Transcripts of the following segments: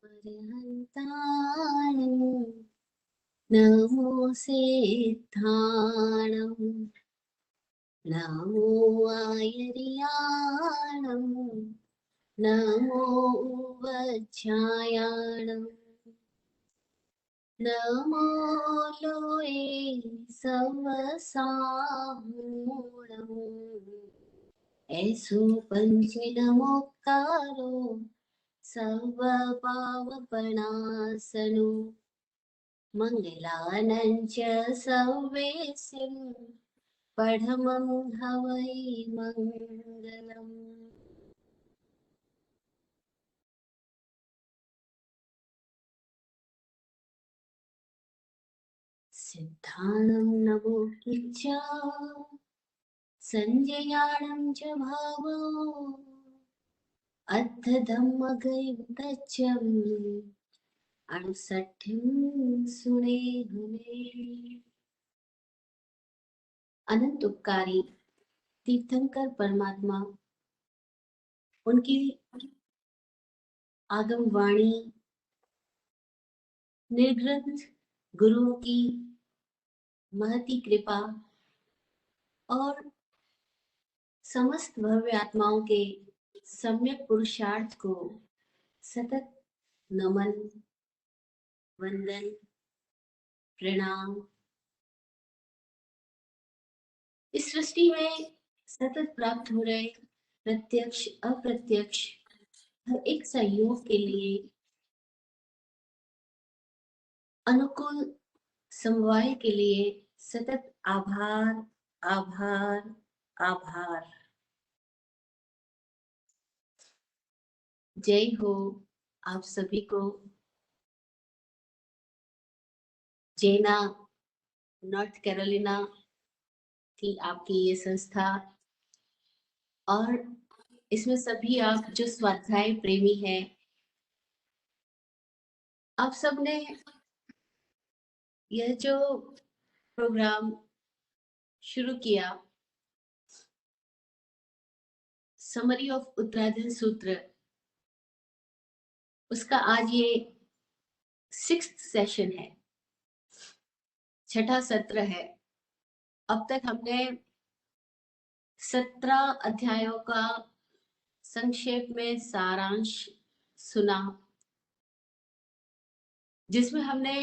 अरहन्ताणं नमो सिद्धाणं नमो आयर्याणं नमो वज्रायाणं नमो लोये सवसाहूणम् ऐसो पंच नमोकारो सर्वपावपणासनो मङ्गलानं च सर्वेसिं पठमं हवै मङ्गलम्। सिद्धाणं नमो किच्चा संजयाणं च भावो अथ धम्मगैवतच्चं अणुसठ्ठं सुने हुने। अनंत उपकारी तीर्थंकर परमात्मा उनकी आगम वाणी निर्ग्रंथ गुरुओं की महती कृपा और समस्त भव्य आत्माओं के सम्यक पुरुषार्थ को सतत नमन वंदन प्रणाम। इस सृष्टि में सतत प्राप्त हो रहे प्रत्यक्ष अप्रत्यक्ष हर एक सहयोग के लिए अनुकूल समवाय के लिए सतत आभार आभार आभार। जय हो आप सभी को। जेना नॉर्थ कैरोलिना की आपकी ये संस्था और इसमें सभी आप जो स्वाध्याय प्रेमी हैं, आप सबने यह जो प्रोग्राम शुरू किया समरी ऑफ उत्तराधन सूत्र, उसका आज ये 6th सेशन है, छठा सत्र है। अब तक हमने 17 अध्यायों का संक्षेप में सारांश सुना, जिसमें हमने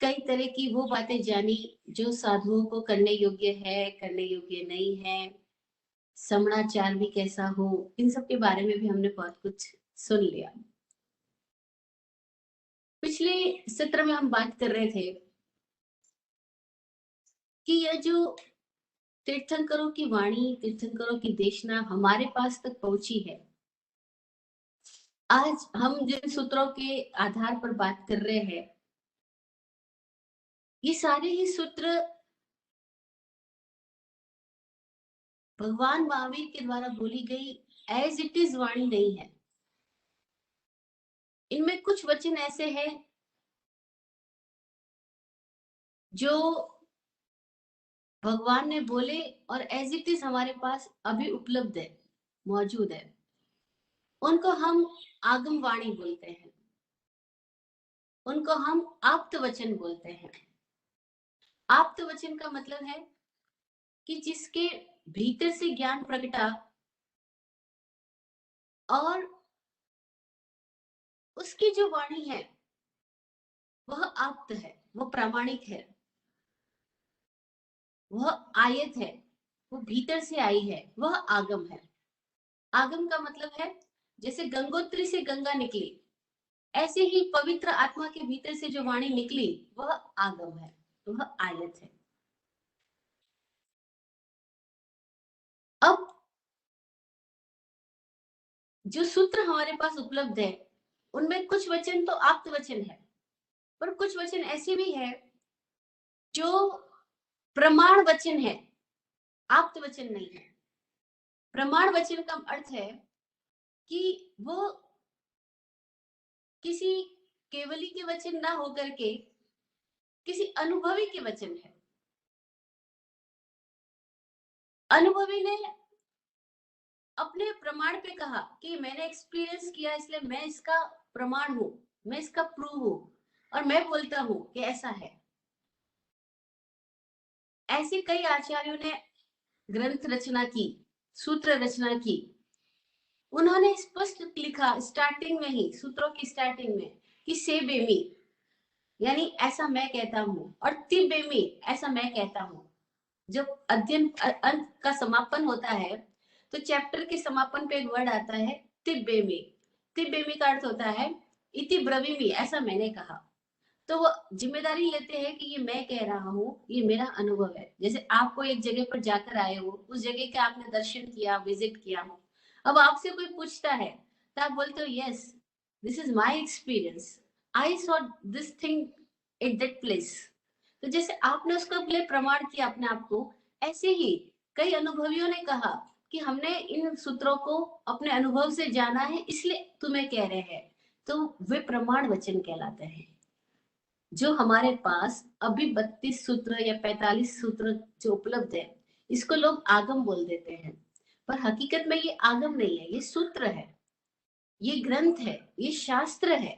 कई तरह की वो बातें जानी जो साधुओं को करने योग्य है, करने योग्य नहीं है, समणाचार भी कैसा हो, इन सब के बारे में भी हमने बहुत कुछ सुन लिया। पिछले सत्र में हम बात कर रहे थे कि यह जो तीर्थंकरों की वाणी, तीर्थंकरों की देशना हमारे पास तक पहुंची है। आज हम जिन सूत्रों के आधार पर बात कर रहे हैं, ये सारे ही सूत्र भगवान महावीर के द्वारा बोली गई एज इट इज वाणी नहीं है। इनमें कुछ वचन ऐसे हैं जो भगवान ने बोले और एज इट इज हमारे पास अभी उपलब्ध है, मौजूद है। उनको हम आगम वाणी बोलते हैं, उनको हम आप्त वचन बोलते हैं। आप्त वचन का मतलब है कि जिसके भीतर से ज्ञान प्रकटा और उसकी जो वाणी है वह आप्त है, वह प्रामाणिक है, वह आयत है, वो भीतर से आई है, वह आगम है। आगम का मतलब है जैसे गंगोत्री से गंगा निकली, ऐसे ही पवित्र आत्मा के भीतर से जो वाणी निकली वह आगम है, वह आयत है। अब जो सूत्र हमारे पास उपलब्ध है उनमें कुछ वचन तो आप्त वचन है, पर कुछ वचन ऐसे भी है जो प्रमाण वचन है, आप्त वचन नहीं है। प्रमाण वचन का अर्थ है कि वो किसी केवली के वचन ना होकर के किसी अनुभवी के वचन है। अनुभवी ने अपने प्रमाण पे कहा कि मैंने एक्सपीरियंस किया इसलिए मैं इसका प्रमाण हूं, मैं इसका प्रूव हूं और मैं बोलता हूं कि ऐसा है। ऐसे कई आचार्यों ने ग्रंथ रचना की, सूत्र रचना की। उन्होंने स्पष्ट लिखा स्टार्टिंग में ही, सूत्रों की स्टार्टिंग में, कि से बेमी यानी ऐसा मैं कहता हूं, और तिबेमी ऐसा मैं कहता हूं। जब अध्ययन अंत का समापन होता है तो चैप्टर के समापन पे एक वर्ड आता है तिब्बेमी। तिब्बेमी का अर्थ होता है इति ब्रवीमी, ऐसा मैंने कहा। तो वो जिम्मेदारी लेते हैं कि ये मैं कह रहा हूँ, ये मेरा अनुभव है। जैसे आप कोई एक जगह पर जाकर आए हो, उस जगह के आपने दर्शन किया, विजिट किया हो, अब आपसे कोई पूछता है तो आप बोलते हो yes, this is my experience, I saw this thing at that place. तो जैसे आपने उसको पहले प्रमाण किया अपने आप को, ऐसे ही कई अनुभवियों ने कहा कि हमने इन सूत्रों को अपने अनुभव से जाना है इसलिए तुम्हें कह रहे हैं। तो वे प्रमाण वचन कहलाते हैं। जो हमारे पास अभी 32 सूत्र या 45 सूत्र जो उपलब्ध है, इसको लोग आगम बोल देते हैं, पर हकीकत में ये आगम नहीं है, ये सूत्र है, ये ग्रंथ है, ये शास्त्र है।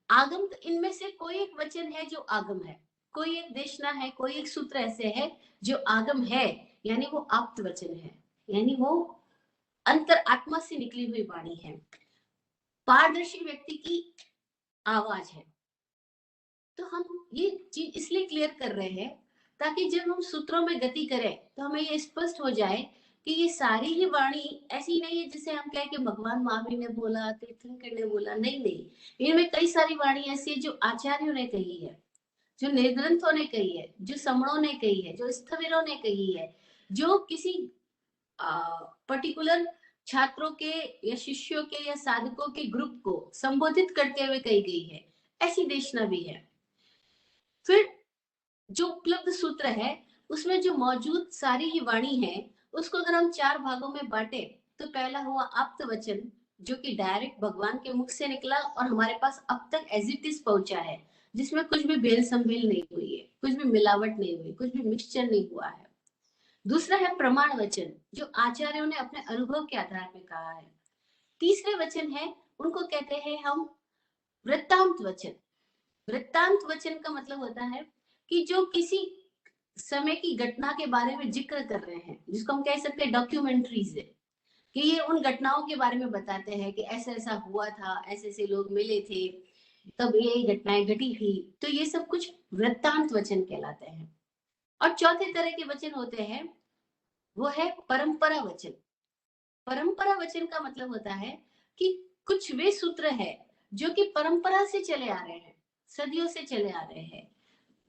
आगम तो इनमें से कोई एक वचन है जो आगम है, कोई एक देशना है, कोई एक सूत्र ऐसे है जो आगम है, यानी वो आप्त वचन है, यानी वो अंतर आत्मा से निकली हुई वाणी है, पारदर्शी व्यक्ति की आवाज है। तो हम ये चीज इसलिए क्लियर कर रहे हैं ताकि जब हम सूत्रों में गति करें तो हमें ये स्पष्ट हो जाए कि ये सारी ही वाणी ऐसी नहीं है जिसे हम कहें कि भगवान महावीर ने बोला, तीर्थंकर ने बोला, नहीं नहीं। इनमें कई सारी वाणी ऐसी है जो आचार्यों ने कही है, जो निर्ग्रंथों ने कही है, जो समणों ने कही है, जो स्थविरों ने कही है, जो किसी पर्टिकुलर छात्रों के या शिष्यों के या साधकों के ग्रुप को संबोधित करते हुए कही गई है, ऐसी देशना भी है। फिर जो उपलब्ध सूत्र है उसमें जो मौजूद सारी ही वाणी है, उसको अगर हम 4 भागों में बांटे तो पहला हुआ आप्त वचन, जो कि डायरेक्ट भगवान के मुख से निकला और हमारे पास अब तक एज इट इज पहुंचा है, जिसमें कुछ भी भेल संभेल नहीं हुई है, कुछ भी मिलावट नहीं हुई, कुछ भी मिक्सचर नहीं हुआ है। दूसरा है प्रमाण वचन, जो आचार्यों ने अपने अनुभव के आधार पर कहा है। तीसरे वचन है, उनको कहते हैं हम वृत्तांत वचन। वृत्तांत वचन का मतलब होता है कि जो किसी समय की घटना के बारे में जिक्र कर रहे हैं, जिसको हम कह सकते हैं डॉक्यूमेंट्रीज है, कि ये उन घटनाओं के बारे में बताते हैं कि ऐसा ऐसा हुआ था, ऐसे ऐसे लोग मिले थे, तब ये घटनाएं घटी थी। तो ये सब कुछ वृत्तांत वचन कहलाते हैं। और चौथे तरह के वचन होते हैं, वो है परंपरा वचन। परंपरा वचन का मतलब होता है कि कुछ वे सूत्र है जो कि परंपरा से चले आ रहे हैं, सदियों से चले आ रहे हैं।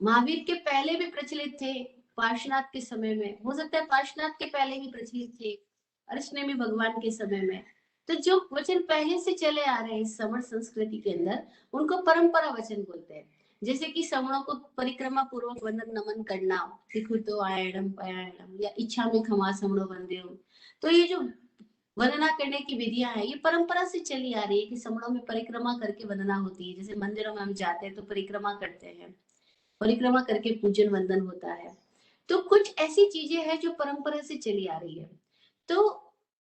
महावीर के पहले भी प्रचलित थे, पार्श्वनाथ के समय में, हो सकता है पार्श्वनाथ के पहले भी प्रचलित थे, अर्शनेमी भगवान के समय में। तो जो वचन पहले से चले आ रहे हैं इस समण संस्कृति के अंदर, उनको परंपरा वचन बोलते हैं। जैसे कि समणों को परिक्रमा पूर्वक वंदन नमन करना, तो आयणम पयायणम, या इच्छा में खमा समणो वंदे हो। तो ये जो वंदना करने की विधियां हैं, ये परंपरा से चली आ रही है कि समणों में परिक्रमा करके वंदना होती है। जैसे मंदिरों में हम जाते हैं तो परिक्रमा करते हैं, परिक्रमा करके पूजन वंदन होता है। तो कुछ ऐसी चीजें हैं जो परंपरा से चली आ रही है। तो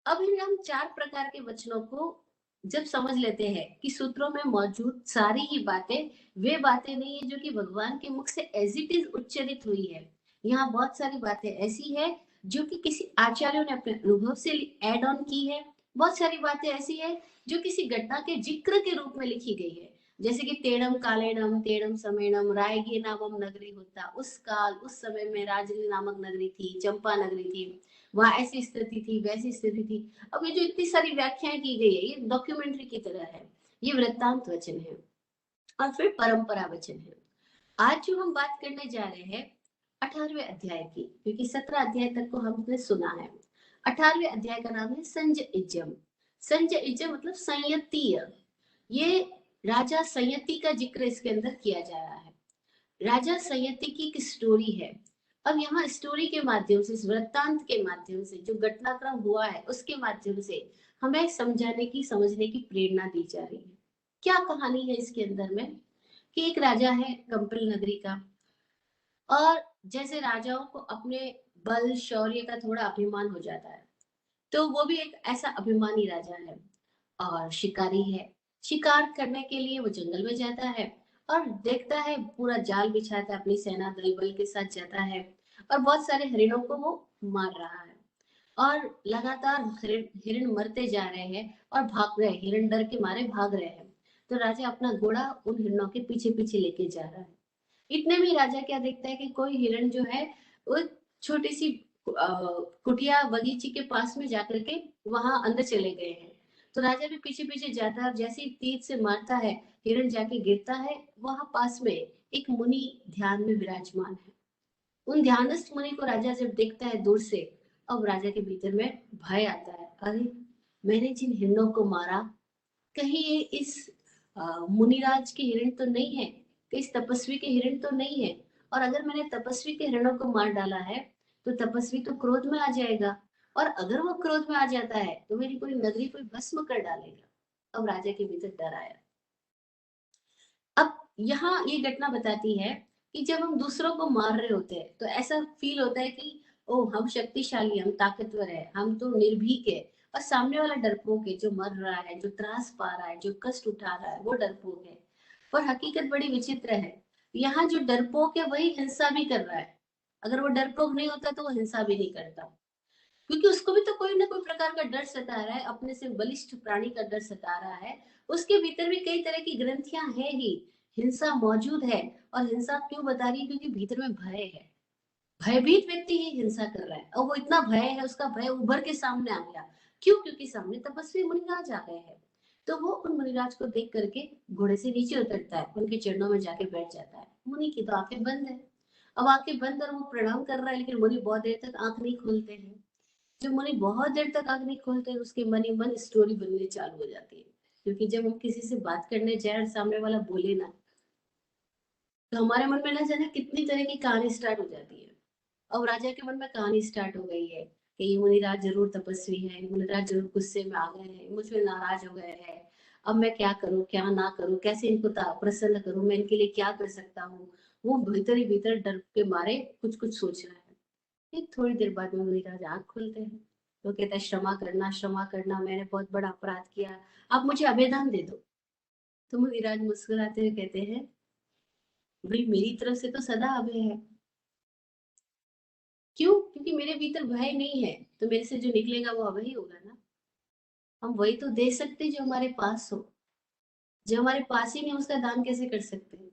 अब हम 4 प्रकार के वचनों को जब समझ लेते हैं कि सूत्रों में मौजूद सारी ही बातें वे बातें नहीं है जो कि भगवान के मुख से एज इट इज उच्चरित हुई है। यहाँ बहुत सारी बातें ऐसी है जो कि किसी आचार्यों ने अपने अनुभव से ऐड ऑन की है। बहुत सारी बातें ऐसी है जो किसी घटना के जिक्र के रूप में लिखी गई है। जैसे कि तेणम कालेणम तेणम समेणम रायगी नामम नगरी होता, उस काल उस समय में राजगी नामक नगरी थी, चंपा नगरी थी, वहां ऐसी स्थिति थी, वैसी स्थिति थी। अब ये जो इतनी सारी व्याख्याएं की गई है, ये डॉक्यूमेंट्री की तरह है, ये वृत्तांत वचन है। और फिर परंपरा वचन है। आज जो हम बात करने जा रहे हैं 18वें अध्याय की, क्योंकि 17 अध्याय तक को हमने सुना है। 18वें अध्याय का नाम है संजय इज्जम। संजय इज्जम मतलब संयतीय। ये राजा संयति का जिक्र इसके अंदर किया जा रहा है। राजा संयति की एक स्टोरी है। अब यहाँ स्टोरी के माध्यम से, इस वृत्तांत के माध्यम से, जो घटनाक्रम हुआ है उसके माध्यम से हमें समझाने की, समझने की प्रेरणा दी जा रही है। क्या कहानी है इसके अंदर में, कि एक राजा है कंपिल नगरी का, और जैसे राजाओं को अपने बल शौर्य का थोड़ा अभिमान हो जाता है, तो वो भी एक ऐसा अभिमानी राजा है और शिकारी है। शिकार करने के लिए वो जंगल में जाता है और देखता है, पूरा जाल बिछाता है, अपनी सेना दल बल के साथ जाता है और बहुत सारे हरिणों को वो मार रहा है और लगातार हिरण हिरण मरते जा रहे हैं और भाग रहे हैं, हिरण डर के मारे भाग रहे हैं। तो राजा अपना घोड़ा उन हिरणों के पीछे पीछे लेके जा रहा है। इतने में राजा क्या देखता है कि कोई हिरण जो है वो छोटी सी कुटिया बगीचे के पास में जाकर के वहां अंदर चले गए हैं। तो राजा भी पीछे पीछे जाता है और जैसे ही तीर से मारता है, हिरण जाके गिरता है। वहां पास में एक मुनि ध्यान में विराजमान है। उन ध्यानस्थ मुनि को राजा जब देखता है दूर से, अब राजा के भीतर में भय आता है। अरे, मैंने जिन हिरणों को मारा, कहीं ये इस मुनिराज के हिरण तो नहीं है, कहीं इस तपस्वी के हिरण तो नहीं है। और अगर मैंने तपस्वी के हिरणों को मार डाला है तो तपस्वी तो क्रोध में आ जाएगा, और अगर वो क्रोध में आ जाता है तो मेरी पूरी नगरी को भस्म कर डालेगा। अब राजा के भीतर डर आया। अब यहाँ ये घटना बताती है कि जब हम दूसरों को मार रहे होते हैं तो ऐसा फील होता है कि ओ, हम शक्तिशाली, हम ताकतवर है, हम तो निर्भीक है। और सामने वाला डरपोक है, जो मर रहा है, जो त्रास पा रहा है, जो कष्ट उठा रहा है, वो डरपोक है। पर हकीकत बड़ी विचित्र है। यहाँ जो डरपोक है वही हिंसा भी कर रहा है। अगर वो डरपोक नहीं होता तो वो हिंसा भी नहीं करता, क्योंकि उसको भी तो कोई ना कोई प्रकार का डर सता रहा है, अपने से बलिष्ठ प्राणी का डर सता रहा है। उसके भीतर भी कई तरह की ग्रंथियां हैं ही, हिंसा मौजूद है। और हिंसा क्यों बता रही है? क्योंकि भीतर में भय है। भयभीत व्यक्ति ही हिंसा कर रहा है और वो इतना भय है, उसका भय उभर के सामने आ गया। क्यों? क्योंकि सामने तपस्वी मुनिराज आ गए हैं। तो वो उन मुनिराज को देख करके घोड़े से नीचे उतरता है, उनके चरणों में जाके बैठ जाता है। मुनि की तो आंखें बंद है। अब आंखें बंद और वो प्रणाम कर रहा है, लेकिन मुनि बहुत देर तक आंख नहीं खोलते हैं। जो मुनि बहुत देर तक आंख नहीं खोलते हैं, उसके मन ही मन स्टोरी बनने चालू हो जाती है। क्योंकि जब हम किसी से बात करने जाए और सामने वाला बोले ना, तो हमारे मन में ना जाने कितनी तरह की कहानी स्टार्ट हो जाती है। और राजा के मन में कहानी स्टार्ट हो गई है कि ये मुनिराज जरूर तपस्वी है, मुनिराज जरूर गुस्से में आ गए हैं, मुझ में नाराज हो गए हैं। अब मैं क्या करूं, क्या ना करूं, कैसे इनको प्रसन्न करूं, मैं इनके लिए क्या कर सकता हूँ। वो भीतर ही भीतर डर के मारे कुछ कुछ सोच रहा है। फिर थोड़ी देर बाद में मुनिराज आंख खोलते हैं। तो कहता है, क्षमा करना, क्षमा करना, मैंने बहुत बड़ा अपराध किया, आप मुझे अभेदान दे दो। तो मुनिराज मुस्कुराते हुए कहते हैं, भाई मेरी तरफ से तो सदा अभय है। क्यों? क्योंकि मेरे भीतर भय नहीं है, तो मेरे से जो निकलेगा वो अभय ही होगा ना। हम वही तो दे सकते जो हमारे पास हो। जो हमारे पास ही नहीं, उसका दान कैसे कर सकते हैं?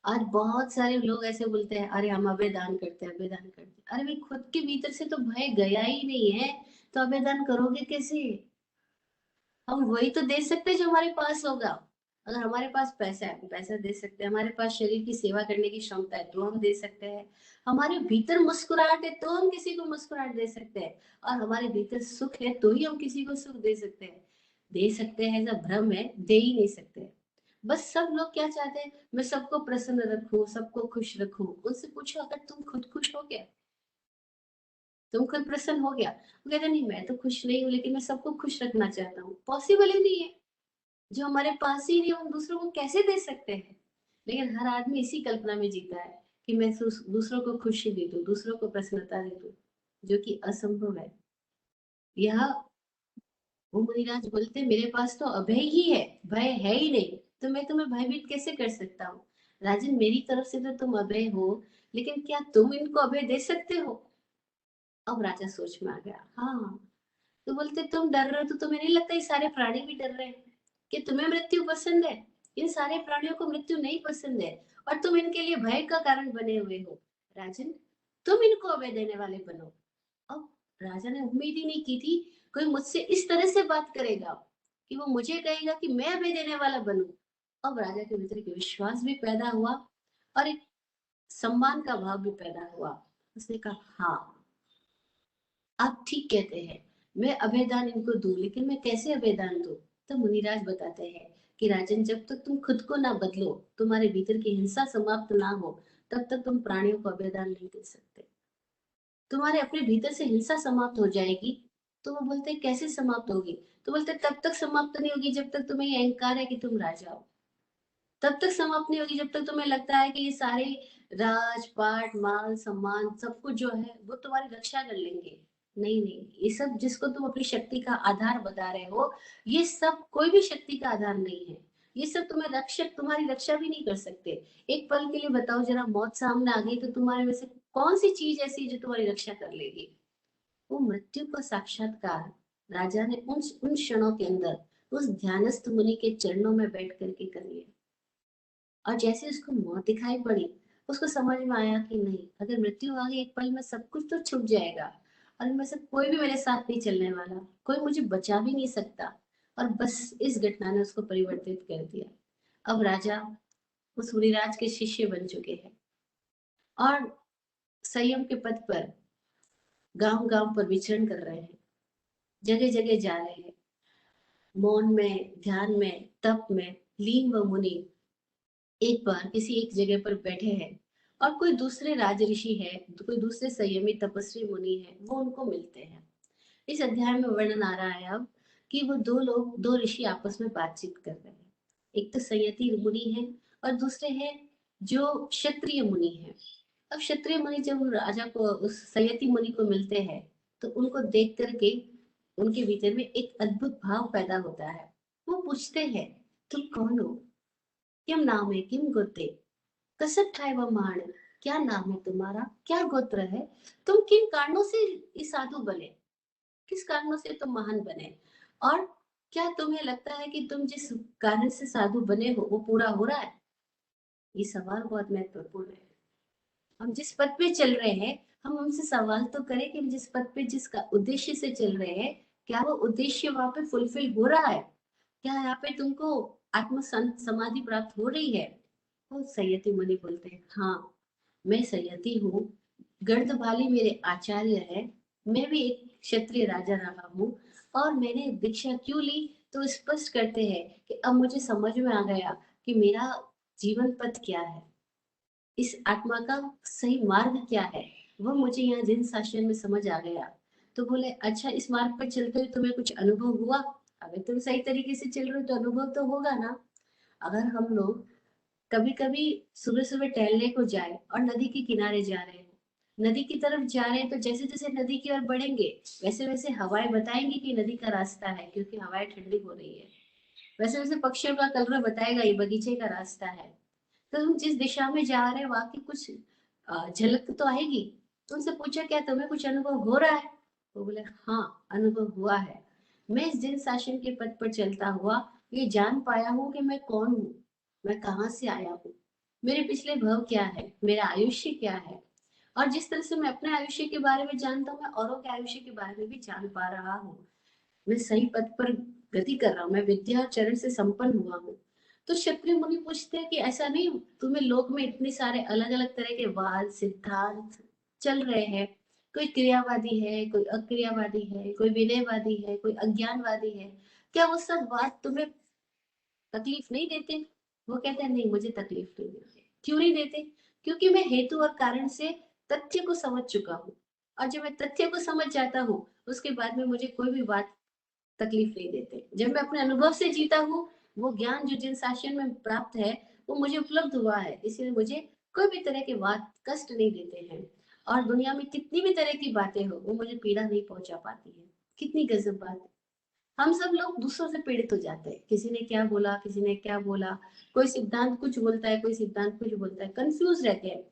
आज बहुत सारे लोग ऐसे बोलते हैं, अरे हम अभय दान करते हैं, अभय दान करते हैं। अरे भाई, खुद के भीतर से तो भय गया ही नहीं है, तो अभय दान करोगे कैसे? हम वही तो दे सकते हैं जो हमारे पास होगा। अगर हमारे पास पैसा है, हम पैसा दे सकते हैं। हमारे पास शरीर की सेवा करने की क्षमता है तो हम दे सकते हैं। हमारे भीतर मुस्कुराहट है तो हम किसी को मुस्कुराहट दे सकते हैं। और हमारे भीतर सुख है तो ही हम किसी को सुख दे सकते हैं। दे सकते हैं ऐसा भ्रम है, दे ही नहीं सकते। बस सब लोग क्या चाहते हैं, मैं सबको प्रसन्न रखूं, सबको खुश रखूं। उनसे पूछो, अगर तुम खुद खुश हो गया, तुम खुद प्रसन्न हो गया, वो कहते नहीं, मैं तो खुश नहीं हूँ, लेकिन मैं सबको खुश रखना चाहता हूँ। पॉसिबल ही नहीं है। जो हमारे पास ही नहीं, हम दूसरों को कैसे दे सकते हैं? लेकिन हर आदमी इसी कल्पना में जीता है कि मैं दूसरों को खुशी दे दूं, दूसरों को प्रसन्नता दे दूं, जो कि असंभव है। यह वो मुनिराज बोलते, मेरे पास तो अभय ही है, भय है ही नहीं, तो मैं तुम्हें भयभीत कैसे कर सकता हूँ? राजन, मेरी तरफ से तो तुम अभय हो, लेकिन क्या तुम इनको अभय दे सकते हो? अब राजा सोच में आ गया। हाँ। तो बोलते, तुम डर रहे हो तो तुम्हें नहीं लगता ये सारे प्राणी भी डर रहे हैं? कि तुम्हें मृत्यु पसंद है? इन सारे प्राणियों को मृत्यु नहीं पसंद है, और तुम इनके लिए भय का कारण बने हुए हो। राजन, तुम इनको अभय देने वाले बनो। अब राजा ने उम्मीद ही नहीं की थी कोई मुझसे इस तरह से बात करेगा, कि वो मुझे कहेगा कि मैं अभय देने वाला बनूं। अब राजा के भीतर एक विश्वास भी पैदा हुआ और एक सम्मान का भाव भी पैदा हुआ। उसने कहा, हाँ, आप ठीक कहते हैं, मैं अभयदान इनको दूं, लेकिन मैं कैसे अभयदान दूं? तो मुनिराज बताते हैं कि राजन, जब तक तुम खुद को ना बदलो, तुम्हारे भीतर की हिंसा समाप्त ना हो, तब तक तुम प्राणियों को अभयदान नहीं दे सकते। तुम्हारे अपने भीतर से हिंसा समाप्त हो जाएगी। तो वो बोलते, कैसे समाप्त होगी? तो बोलते, तब तक समाप्त नहीं होगी जब तक तुम्हें ये अहंकार है कि तुम राजा हो। तब तक समाप्त नहीं होगी जब तक तुम्हें लगता है कि ये सारे राजपाट, मान सम्मान, सब कुछ जो है वो तुम्हारी रक्षा कर लेंगे। नहीं नहीं, ये सब जिसको तुम अपनी शक्ति का आधार बता रहे हो, ये सब कोई भी शक्ति का आधार नहीं है। ये सब तुम्हें रक्षक तुम्हारी रक्षा भी नहीं कर सकते। एक पल के लिए बताओ, जरा मौत सामने आ गई तो तुम्हारे में से कौन सी चीज ऐसी है जो तुम्हारी रक्षा कर लेगी? वो मृत्यु का साक्षात्कार राजा ने उन क्षणों के अंदर उस ध्यानस्थ मुनि के चरणों में बैठ करके कर लिया। और जैसे उसको मौत दिखाई पड़ी, उसको समझ में आया कि नहीं, अगर मृत्यु आ गई एक पल में सब कुछ तो छूट जाएगा, और इनमें से कोई भी मेरे साथ नहीं चलने वाला, कोई मुझे बचा भी नहीं सकता। और बस इस घटना ने उसको परिवर्तित कर दिया। अब राजा उस मुनिराज के शिष्य बन चुके हैं और संयम के पथ पर गांव गांव पर विचरण कर रहे हैं, जगह जगह जा रहे हैं, मौन में, ध्यान में, तप में लीन व मुनि एक बार किसी एक जगह पर बैठे हैं, और कोई दूसरे राज ऋषि है, कोई दूसरे संयमी तपस्वी मुनि है, वो उनको मिलते हैं। इस अध्याय में वर्णन आ रहा है अब कि वो दो ऋषि आपस में बातचीत कर रहे हैं। एक तो संयति मुनि है और दूसरे हैं जो क्षत्रिय मुनि है। अब क्षत्रिय मुनि जब राजा को, उस संयति मुनि को मिलते हैं, तो उनको देख करके उनके भीतर में एक अद्भुत भाव पैदा होता है। वो पूछते हैं, तुम कौन हो? किम नाम है, किम गोत्रे, कसब ठाए व महान, क्या नाम है तुम्हारा, क्या गोत्र है, तुम किन कारणों से इस साधु बने, किस कारणों से तुम महान बने, और क्या तुम्हें लगता है कि तुम जिस कारण से साधु बने हो वो पूरा हो रहा है? ये सवाल बहुत महत्वपूर्ण है। हम जिस पथ पे चल रहे हैं, हम उनसे सवाल तो करें कि हम जिस पथ पे, जिसका उद्देश्य से चल रहे हैं, क्या वो उद्देश्य वहां पे फुलफिल हो रहा है? क्या यहाँ पे तुमको आत्म समाधि प्राप्त हो रही है? तो संयति मुनि बोलते हैं, हाँ, मैं संयति हूँ, गर्दभाली मेरे आचार्य है, मैं भी एक क्षत्रिय राजा रहा हूँ, और मैंने दीक्षा क्यों ली, तो स्पष्ट करते हैं कि अब मुझे समझ में आ गया कि मेरा जीवन पथ क्या है, इस आत्मा का सही मार्ग क्या है, वो मुझे यहाँ जिन शासन में समझ आ गया। तो बोले, अच्छा, इस मार्ग पर चलते हुए तुम्हें कुछ अनुभव हुआ? अगर तुम सही तरीके से चल रहे हो तो अनुभव तो होगा ना। अगर हम लोग कभी कभी सुबह सुबह टहलने को जाए और नदी के किनारे जा रहे हैं, नदी की तरफ जा रहे हैं, तो जैसे जैसे नदी की ओर बढ़ेंगे, वैसे वैसे हवाएं बताएंगी कि नदी का रास्ता है, क्योंकि हवाएं ठंडी हो रही है। वैसे वैसे पक्षियों का कलरव बताएगा ये बगीचे का रास्ता है। तो हम जिस दिशा में जा रहे हैं वहां की कुछ झलक तो आएगी। तो उनसे पूछा, क्या तुम्हें कुछ अनुभव हो रहा है? वो बोले, हाँ, अनुभव हुआ है। मैं इस जिन शासन के पथ पर चलता हुआ ये जान पाया हूँ कि मैं कौन हूँ, मैं कहाँ से आया हूँ, मेरे पिछले भव क्या है, मेरा आयुष्य क्या है। और जिस तरह से मैं अपने आयुष्य के बारे में जानता हूँ, मैं औरों के आयुष्य के बारे में भी जान पा रहा हूँ। मैं सही पथ पर गति कर रहा हूँ, मैं विद्या और चरण से संपन्न हुआ हूँ। तो क्षत्रिय मुनि पूछते हैं कि ऐसा नहीं, तुम्हें लोक में इतने सारे अलग अलग तरह के वाद सिद्धांत चल रहे हैं, कोई क्रियावादी है, कोई अक्रियावादी है, कोई विनयवादी है, कोई अज्ञानवादी है, क्या वो सब वाद तुम्हें तकलीफ नहीं देते? वो कहते हैं, नहीं, मुझे तकलीफ नहीं देते। क्यों नहीं देते? क्योंकि मैं हेतु और कारण से तथ्य को समझ चुका हूँ, और जब मैं तथ्य को समझ जाता हूँ, उसके बाद में मुझे कोई भी बात तकलीफ नहीं देते। जब मैं अपने अनुभव से जीता हूँ, वो ज्ञान जो जिन शासन में प्राप्त है, वो मुझे उपलब्ध हुआ है, इसलिए मुझे कोई भी तरह के बात कष्ट नहीं देते हैं। और दुनिया में कितनी भी तरह की बातें हो, वो मुझे पीड़ा नहीं पहुंचा पाती है। कितनी गजब बात है। हम सब लोग दूसरों से पीड़ित हो जाते हैं, किसी ने क्या बोला, किसी ने क्या बोला, कोई सिद्धांत कुछ बोलता है, कोई सिद्धांत कुछ बोलता है, कंफ्यूज रहते हैं।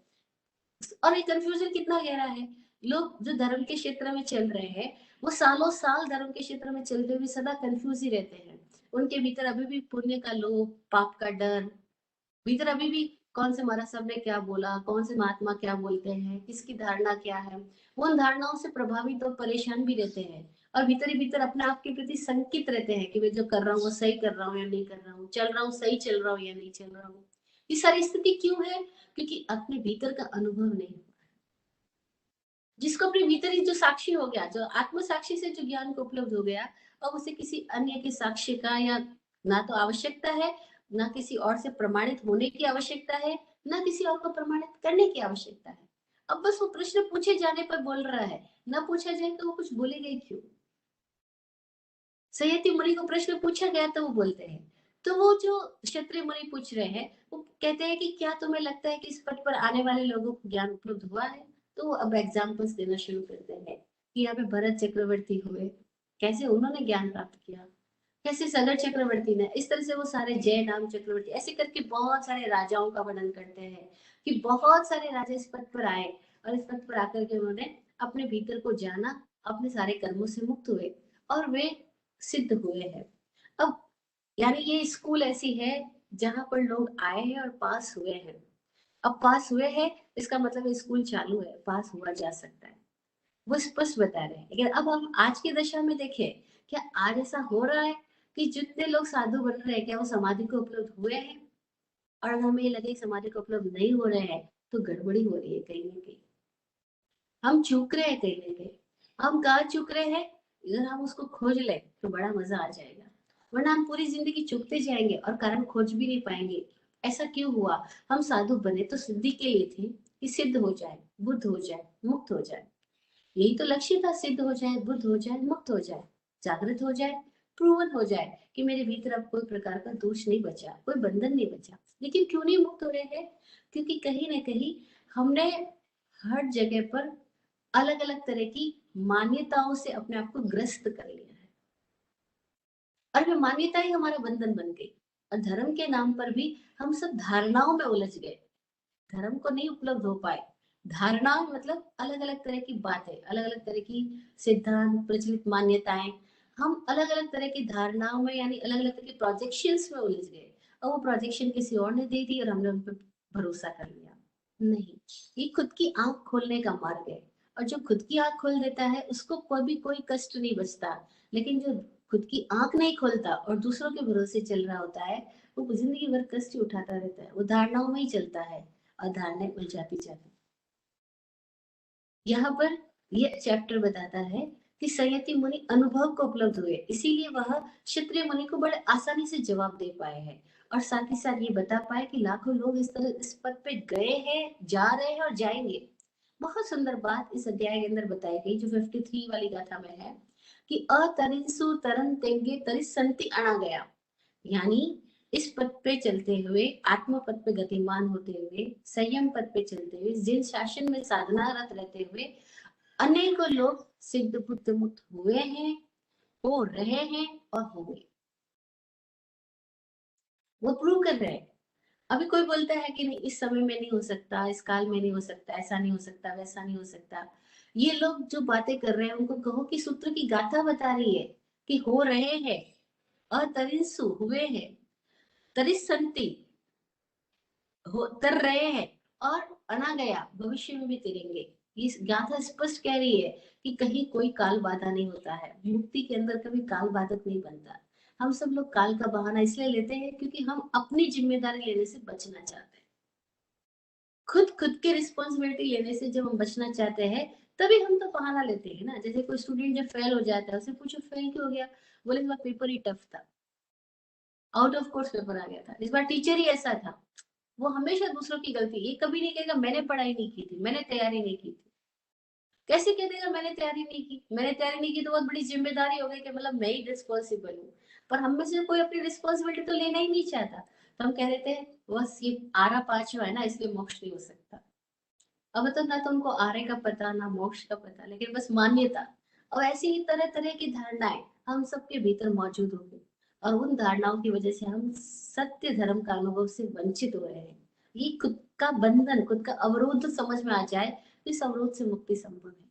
और ये कंफ्यूजन कितना गहरा है। लोग जो धर्म के क्षेत्र में चल रहे हैं, वो सालों साल धर्म के क्षेत्र में चलते हुए सदा कंफ्यूज ही रहते हैं। उनके भीतर अभी भी पुण्य का लोभ, पाप का डर, भीतर अभी भी कौन से महाराज साहब ने क्या बोला, कौन से महात्मा क्या बोलते हैं, किसकी धारणा क्या है, वो उन धारणाओं से प्रभावित और परेशान भी रहते हैं। और भीतर ही भीतर अपने आप के प्रति शंकित रहते हैं कि मैं जो कर रहा हूँ वो सही कर रहा हूँ या नहीं कर रहा हूँ, चल रहा हूँ सही चल रहा हूँ या नहीं चल रहा हूँ। ये सारी स्थिति क्यों है? क्योंकि अपने भीतर का अनुभव नहीं। जिसको अपने भीतर ही जो साक्षी हो गया, जो आत्म साक्षी से जो ज्ञान को उपलब्ध हो गया, अब उसे किसी अन्य के साक्ष्य का या ना तो आवश्यकता है, ना किसी और से प्रमाणित होने की आवश्यकता है, ना किसी और को प्रमाणित करने की आवश्यकता है। अब बस वो प्रश्न पूछे जाने पर बोल रहा है, ना पूछा जाए तो वो कुछ बोलेगा ही क्यों? संयति मुनि को प्रश्न पूछा गया तो वो बोलते हैं। तो वो जो क्षत्रिय मुनि पूछ रहे हैं, वो कहते हैं कि क्या तुम्हें लगता है कि इस पथ पर आने वाले लोगों को ज्ञान उपलब्ध हुआ है? तो वो अब एग्जाम्पल्स देना शुरू करते हैं कि यहाँ पे भरत चक्रवर्ती हुए, कैसे उन्होंने ज्ञान प्राप्त किया, कैसे सगर चक्रवर्ती ने, इस तरह से वो सारे जय नाम चक्रवर्ती, ऐसे करके बहुत सारे राजाओं का वर्णन करते हैं कि बहुत सारे राजा इस पद पर आए और इस पद पर आकर के उन्होंने अपने भीतर को जाना, अपने सारे कर्मों से मुक्त हुए और वे सिद्ध हुए हैं। अब यानी ये स्कूल ऐसी है जहां पर लोग आए हैं और पास हुए हैं। अब पास हुए हैं इसका मतलब स्कूल चालू है, पास हुआ जा सकता है, वो स्पष्ट बता रहे हैं। लेकिन अब हम आज की दशा में देखें, क्या आज ऐसा हो रहा है कि जितने लोग साधु बन रहे हैं क्या वो समाधि को उपलब्ध हुए हैं? और अगर हमें ये लगे समाधि को उपलब्ध नहीं हो रहे हैं तो गड़बड़ी हो रही है कहीं ना कहीं, हम चूक रहे हैं कहीं ना कहीं। हम कहाँ चूक रहे हैं? अगर हम उसको खोज ले तो बड़ा मजा आ जाएगा, वरना हम पूरी जिंदगी चूकते जाएंगे और कारण खोज भी नहीं पाएंगे। ऐसा क्यों हुआ? हम साधु बने तो सिद्धि के लिए थे कि सिद्ध हो जाए, बुद्ध हो जाए, मुक्त हो जाए। यही तो लक्ष्य था, सिद्ध हो जाए, बुद्ध हो जाए, मुक्त हो जाए, जागृत हो जाए, प्रूवन हो जाए कि मेरे भीतर अब कोई प्रकार का दोष नहीं बचा, कोई बंधन नहीं बचा। लेकिन क्यों नहीं मुक्त हो रहे हैं? क्योंकि कहीं ना कहीं हमने हर जगह पर अलग अलग तरह की मान्यताओं से अपने आप को ग्रस्त कर लिया है और वे मान्यता ही हमारा बंधन बन गई। और धर्म के नाम पर भी हम सब धारणाओं में उलझ गए, धर्म को नहीं उपलब्ध हो पाए। धारणा मतलब अलग अलग तरह की बातें, अलग अलग तरह की सिद्धांत, प्रचलित मान्यताएं, हम अलग अलग तरह की धारणाओं में यानी अलग अलग तरह के प्रोजेक्शंस में उलझ गए और वो प्रोजेक्शन किसी और ने दे दी और हमने उन पर भरोसा कर लिया। नहीं, ये खुद की आंख खोलने का मार्ग है और जो खुद की आंख खोल देता है उसको कभी कोई कष्ट नहीं बचता। लेकिन जो खुद की आंख नहीं खोलता और दूसरों के भरोसे चल रहा होता है वो जिंदगी भर कष्ट ही उठाता रहता है, वो धारणाओं में ही चलता है और धारणाएं उलझाती जाती। यहाँ पर यह चैप्टर बताता है कि संयति मुनि अनुभव को उपलब्ध हुए, इसीलिए वह क्षत्रिय मुनि को बड़े आसानी से जवाब दे पाए हैं और साथ ही साथ ये बता पाए कि लाखों लोग इस तरह इस पद पे गए हैं, जा रहे हैं और जाएंगे। बहुत सुंदर बात इस अध्याय के अंदर बताई गई जो 53 वाली गाथा में है कि अतरिंसु तरन तेंगे तरिसंति अणा गया। यानी इस पथ पे चलते हुए, आत्म पथ पे गतिमान होते हुए, संयम पथ पे चलते हुए, जिन शासन में साधनारत रहते हुए अनेकों लोग सिद्ध बुद्ध मुक्त हुए हैं, हो रहे हैं और होंगे। वो प्रूव कर रहे हैं। अभी कोई बोलता है कि नहीं इस समय में नहीं हो सकता, इस काल में नहीं हो सकता, ऐसा नहीं हो सकता, वैसा नहीं हो सकता। ये लोग जो बातें कर रहे हैं उनको कहो कि सूत्र की गाथा बता रही है कि हो रहे हैं, अतरिंसु हुए हैं, तरिसंति हो तर रहे हैं और अना गया भविष्य में भी तिरेंगे। इस गाथा स्पष्ट कह रही है कि कहीं कोई काल बाधा नहीं होता है, मुक्ति के अंदर कभी काल बाधक नहीं बनता। हम सब लोग काल का बहाना इसलिए लेते हैं क्योंकि हम अपनी जिम्मेदारी लेने से बचना चाहते हैं। खुद खुद की रिस्पॉन्सिबिलिटी लेने से जब हम बचना चाहते हैं तभी हम तो बहाना लेते हैं ना। जैसे कोई स्टूडेंट जब फेल हो जाता है, उसे पूछो फेल क्यों हो गया, बोले इस बार पेपर ही टफ था, आउट ऑफ कोर्स पेपर आ गया था, इस बार टीचर ही ऐसा था। वो हमेशा दूसरों की गलती, ये कभी नहीं कहेगा मैंने पढ़ाई नहीं की थी, मैंने तैयारी नहीं की थी। कैसे कह देगा मैंने तैयारी नहीं की? मैंने तैयारी नहीं की तो बहुत बड़ी जिम्मेदारी हो गई कि मतलब मैं ही रिस्पॉन्सिबल हूँ। पर हम में से कोई अपनी रिस्पॉन्सिबिलिटी तो लेना ही नहीं चाहता, तो हम कह देते हैं बस ये आरा पांचवा है ना इसलिए मोक्ष नहीं हो सकता। अब तो ना तो उनको आरे का पता ना मोक्ष का पता, लेकिन बस मान्यता। और ऐसी ही तरह तरह की धारणाएं हम सबके भीतर मौजूद होंगी और उन धारणाओं की वजह से हम सत्य धर्म का अनुभव से वंचित हो रहे हैं। ये खुद का बंधन, खुद का अवरोध समझ में आ जाए तो इस अवरोध से मुक्ति संभव है।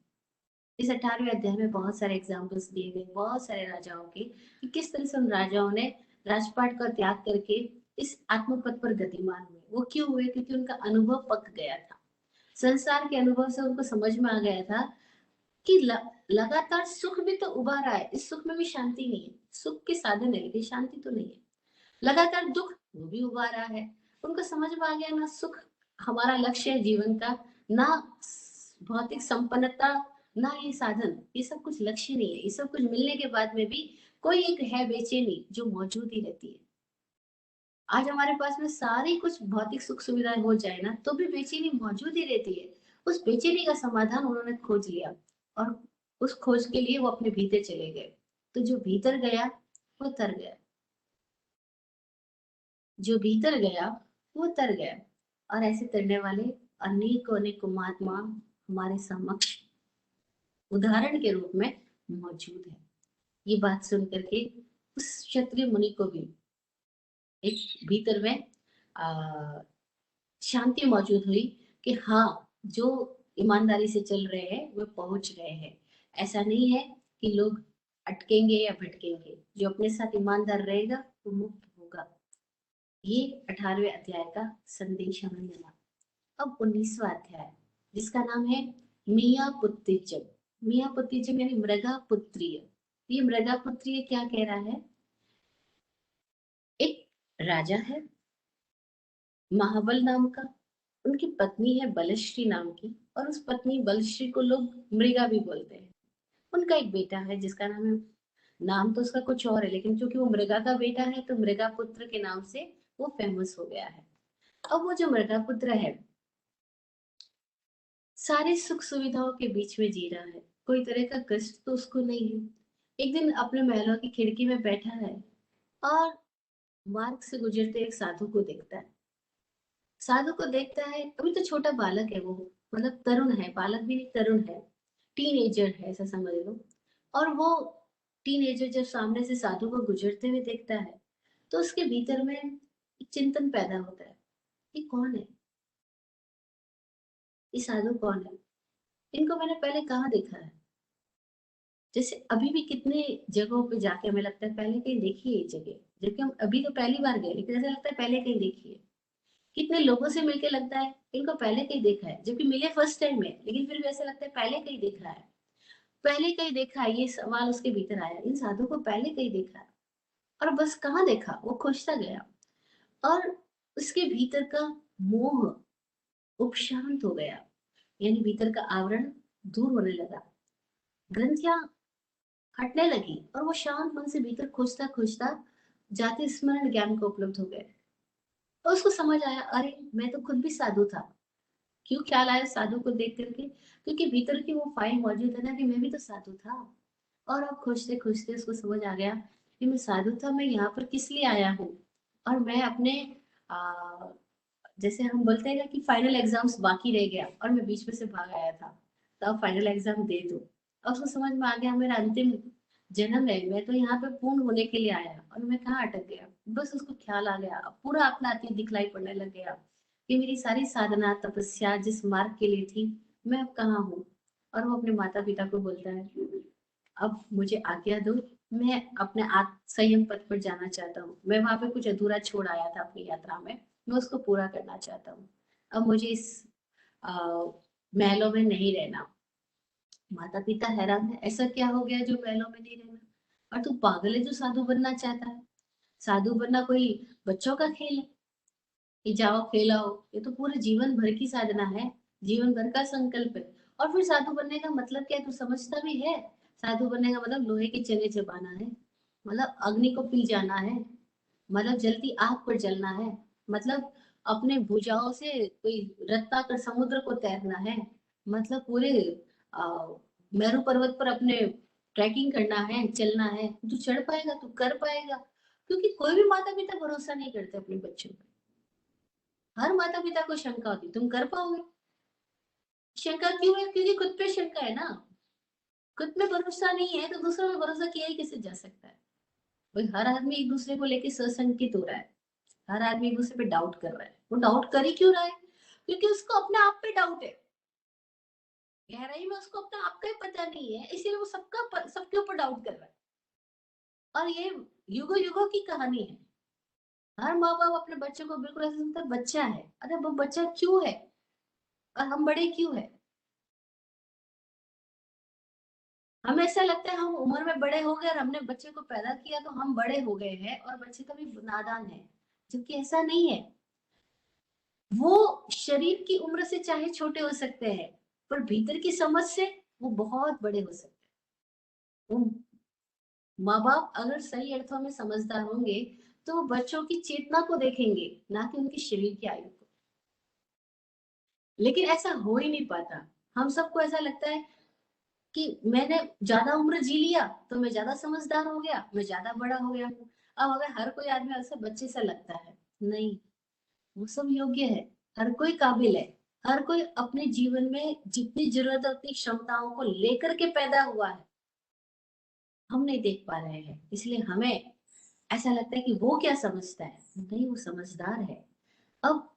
इस 18वें अध्याय में बहुत सारे एग्जाम्पल्स दिए गए बहुत सारे राजाओं के कि किस तरह से उन राजाओं ने राजपाट का त्याग करके इस आत्मपद पर गतिमान हुए। वो क्यों हुए? क्योंकि उनका अनुभव पक गया था, संसार के अनुभव से उनको समझ में आ गया था कि लगातार सुख भी तो उभा रहा है, इस सुख में भी शांति नहीं है। सुख के साधन है लेकिन शांति तो नहीं है। लगातार दुख, वो भी उभा रहा है। उनको समझ में आ गया ना सुख हमारा लक्ष्य है जीवन का, ना भौतिक संपन्नता, ना ये साधन, ये सब कुछ लक्ष्य नहीं है। ये सब कुछ मिलने के बाद में भी कोई एक है बेचैनी जो मौजूद ही रहती है। आज हमारे पास में सारी कुछ भौतिक सुख सुविधाएं हो जाए ना तो भी बेचैनी मौजूद ही रहती है। उस बेचैनी का समाधान उन्होंने खोज लिया और उस खोज के लिए वो अपने भीतर चले गए। तो जो भीतर गया वो तर गया, जो भीतर गया वो तर गया। और ऐसे तरने वाले अनेक अनेक महात्मा हमारे समक्ष उदाहरण के रूप में मौजूद है। ये बात सुन करके उस क्षत्रिय मुनि को भी एक भीतर में शांति मौजूद हुई कि हाँ, जो ईमानदारी से चल रहे हैं वो पहुंच रहे हैं। ऐसा नहीं है कि लोग अटकेंगे या भटकेंगे, जो अपने साथ ईमानदार रहेगा वो मुक्त होगा। ये 18वें अध्याय का संदेश हमें मिला। अब 19वां अध्याय, जिसका नाम है मिया पुत्तिजम। मिया पुत्तिजम यानी मृगा पुत्रीय। ये मृगा पुत्रीय क्या कह रहा है? एक राजा है महाबल नाम का, उनकी पत्नी है बलश्री नाम की, और उस पत्नी बलश्री को लोग मृगा भी बोलते हैं। उनका एक बेटा है जिसका नाम है, नाम तो उसका कुछ और है, लेकिन क्योंकि वो मृगा का बेटा है तो मृगा पुत्र के नाम से वो फेमस हो गया है। अब वो जो मृगा पुत्र है सारे सुख सुविधाओं के बीच में जी रहा है, कोई तरह का कष्ट तो उसको नहीं है। एक दिन अपने महलों की खिड़की में बैठा है और मार्ग से गुजरते एक साधु को देखता है। साधु को देखता है, अभी तो छोटा बालक है वो, मतलब तरुण है, बालक भी नहीं तरुण है, टीनेजर है ऐसा समझ लो। और वो टीनेजर जब सामने से साधु को गुजरते हुए देखता है तो उसके भीतर में एक चिंतन पैदा होता है, ये कौन है, ये साधु कौन है, इनको मैंने पहले कहाँ देखा है। जैसे अभी भी कितने जगहों पे जाके हमें लगता है पहले कहीं देखी है ये जगह, जबकि हम अभी तो पहली बार गए, लेकिन ऐसा लगता है पहले कहीं देखी है। कितने लोगों से मिलके लगता है इनको पहले कहीं देखा है, जबकि मिले फर्स्ट टाइम में, लेकिन फिर भी ऐसा लगता है पहले कहीं देखा है, पहले कहीं देखा है। ये सवाल उसके भीतर आया, इन साधु को पहले कहीं देखा है। और बस कहाँ देखा, वो खोजता गया और उसके भीतर का मोह उपशांत हो गया, यानी भीतर का आवरण दूर होने लगा, ग्रंथियां हटने लगी और वो शांत मन से भीतर खोजता खोजता जाति स्मरण ज्ञान को उपलब्ध हो गए। और उसको समझ आया, अरे मैं तो खुद भी साधु था। क्यों ख्याल आया साधु को देख करके? क्योंकि भीतर की वो फाइल मौजूद है ना कि मैं भी तो साधु था। और अब खोजते खोजते उसको समझ आ गया कि मैं साधु था, मैं यहाँ पर किस लिए आया हूँ। और मैं अपने आ, जैसे हम बोलते हैं ना कि फाइनल एग्जाम्स बाकी रह गया और मैं बीच में से भाग आया था, तो अब फाइनल एग्जाम दे दो। और उसको समझ में आ गया मेरा अंतिम जन्म है, मैं तो यहाँ पे पूर्ण होने के लिए आया और मैं कहाँ अटक गया। बस उसको ख्याल आ गया, अब पूरा अपना अतीत दिखलाई पड़ने लग गया कि मेरी सारी साधना तपस्या जिस मार्ग के लिए थी, मैं अब कहाँ हूँ। और वो अपने माता पिता को बोलता है, अब मुझे आज्ञा दो, मैं अपने आत्म संयम पथ पर जाना चाहता हूँ। मैं वहां पे कुछ अधूरा छोड़ आया था अपनी यात्रा में, मैं उसको पूरा करना चाहता हूँ। अब मुझे इस आ, महलों में नहीं रहना। माता पिता हैरान है, ऐसा क्या हो गया जो महलों में नहीं रहना, और तू पागल है जो साधु बनना चाहता है। साधु बनना कोई बच्चों का खेल है कि जाओ खेलाओ, ये तो पूरे जीवन भर की साधना है, जीवन भर का संकल्प है। और फिर साधु बनने का मतलब क्या है, तू समझता भी है? साधु बनने का मतलब लोहे के चने चबाना है, मतलब अग्नि को पी जाना है, मतलब जलती आग पर जलना है, मतलब अपने भुजाओं से कोई रत्ता कर समुद्र को तैरना है, मतलब पूरे आ, मेरू पर्वत पर अपने ट्रैकिंग करना है, चलना है। तू चढ़ पाएगा, तू कर पाएगा? क्योंकि कोई भी माता पिता भरोसा नहीं करते अपने बच्चों पर। हर माता पिता को शंका होती, तुम कर पाओगे? शंका क्यों है? क्योंकि खुद पे शंका है ना। खुद में भरोसा नहीं है तो दूसरों में भरोसा किया ही कैसे जा सकता है? भाई हर आदमी एक दूसरे को लेके सशंकित हो रहा है, हर आदमी एक दूसरे पे डाउट कर रहा है। वो डाउट कर ही क्यों रहा है? क्योंकि उसको अपने आप पे डाउट है, गहराई में उसको अपना आप का ही पता नहीं है, इसीलिए वो सबके ऊपर डाउट कर रहा है। और ये युगों युगों की कहानी है। हर माँ बाप अपने बच्चे को बिल्कुल ऐसा समझता है बच्चा है, अरे वो बच्चा क्यों है और हम बड़े क्यों है। हमें ऐसा लगता है हम उम्र में बड़े हो गए और हमने बच्चे को पैदा किया तो हम बड़े हो गए हैं और बच्चे कभी नादान है, जबकि ऐसा नहीं है। वो शरीर की उम्र से चाहे छोटे हो सकते हैं, पर भीतर की समझ से वो बहुत बड़े हो सकते हैं। वो माँ बाप अगर सही अर्थों में समझदार होंगे तो वो बच्चों की चेतना को देखेंगे, ना कि उनकी शरीर की आयु को। लेकिन ऐसा हो ही नहीं पाता। हम सबको ऐसा लगता है कि मैंने ज्यादा उम्र जी लिया तो मैं ज्यादा समझदार हो गया, मैं ज्यादा बड़ा हो गया हूँ। अब अगर हर कोई आदमी ऐसा बच्चे सा लगता है, नहीं, वो सब योग्य है, हर कोई काबिल है। हर कोई अपने जीवन में जितनी जरूरत है उतनी क्षमताओं को लेकर के पैदा हुआ है, हम नहीं देख पा रहे हैं। इसलिए हमें ऐसा लगता है कि वो क्या समझता है, नहीं वो समझदार है। अब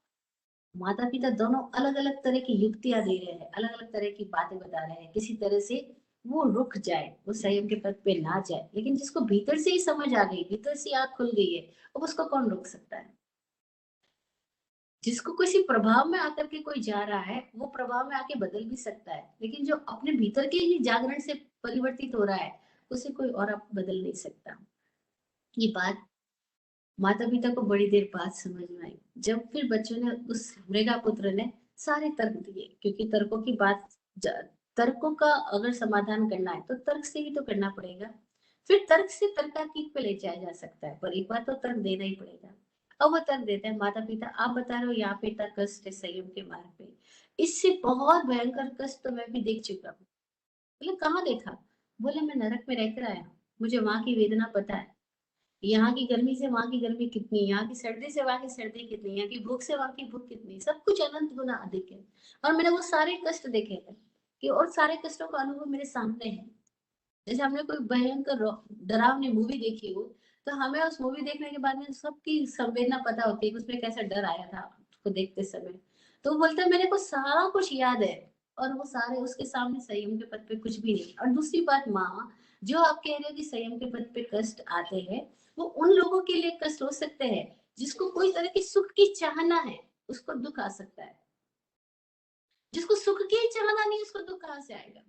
माता पिता दोनों अलग अलग तरह की युक्तियां दे रहे हैं, अलग अलग तरह की बातें बता रहे हैं, किसी तरह से वो रुक जाए, वो संयम के पथ पे ना जाए। लेकिन जिसको भीतर से ही समझ आ गई, भीतर से आंख खुल गई है, अब उसको कौन रोक सकता है। जिसको किसी प्रभाव में आकर के कोई जा रहा है, वो प्रभाव में आके बदल भी सकता है, लेकिन जो अपने भीतर के ही जागरण से परिवर्तित हो रहा है, उसे कोई और अब बदल नहीं सकता। ये बात माता पिता को बड़ी देर बाद समझ में आई, जब फिर बच्चों ने, उस मृगा पुत्र ने सारे तर्क दिए, क्योंकि तर्कों की बात, तर्कों का अगर समाधान करना है तो तर्क से ही तो करना पड़ेगा। फिर तर्क से तर्कातीत पे ले जाया जा सकता है, पर एक बार तो तर्क देना ही पड़ेगा। अब वो तर्क देते हैं, माता पिता आप बता रहे हो यहाँ पे इतना कष्ट है संयम के मार्ग पे, इससे बहुत भयंकर कष्ट तो मैं भी देख चुका हूँ। बोले कहाँ देखा? बोले मैं नरक में रहकर आया, मुझे वहां की वेदना पता है। यहाँ की गर्मी से वहां की गर्मी कितनी, यहाँ की सर्दी से वहां की सर्दी कितनी, यहाँ की भूख से वहां की भूख कितनी, सब कुछ अनंत गुना अधिक है। और मैंने वो सारे कष्ट देखे थे कि, और सारे कष्टों का अनुभव मेरे सामने है। जैसे हमने कोई भयंकर डरावनी मूवी देखी हो, तो हमें उस मूवी देखने के बाद में सबकी संवेदना पता होती है कि उसमें कैसा डर आया था उसको देखते समय। तो वो बोलता है मेरे को सारा कुछ याद है, और वो सारे उसके सामने संयम के पद पे कुछ भी नहीं। और दूसरी बात माँ, जो आप कह रहे हो कि संयम के पद पे कष्ट आते हैं, वो उन लोगों के लिए कष्ट हो सकते हैं जिसको कोई तरह की सुख की चाहना है, उसको दुख आ सकता है। जिसको सुख की चाहना नहीं, उसको दुख कहाँ से आएगा।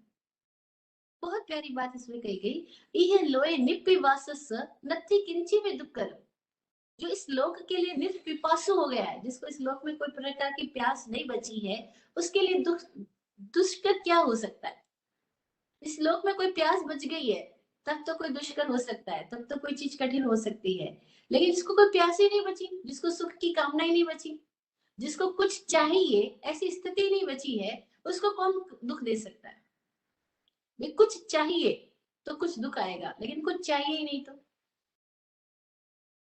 बहुत प्यारी बात इसमें कही गई, इह लोए निपिवासस नत्थि किंची में दुक्कर। जो इस लोक के लिए निर्पिपासु हो गया है, जिसको इस लोक में कोई प्रकार की प्यास नहीं बची है, उसके लिए दुख दुष्कर क्या हो सकता है। इस लोक में कोई प्यास बच गई है, तब तो कोई दुष्कर हो सकता है, तब तो कोई चीज कठिन हो सकती है। लेकिन जिसको कोई प्यास ही नहीं बची, जिसको सुख की कामना ही नहीं बची, जिसको कुछ चाहिए ऐसी स्थिति नहीं बची है, उसको कौन दुख दे सकता है। कुछ चाहिए तो कुछ दुख आएगा, लेकिन कुछ चाहिए ही नहीं तो।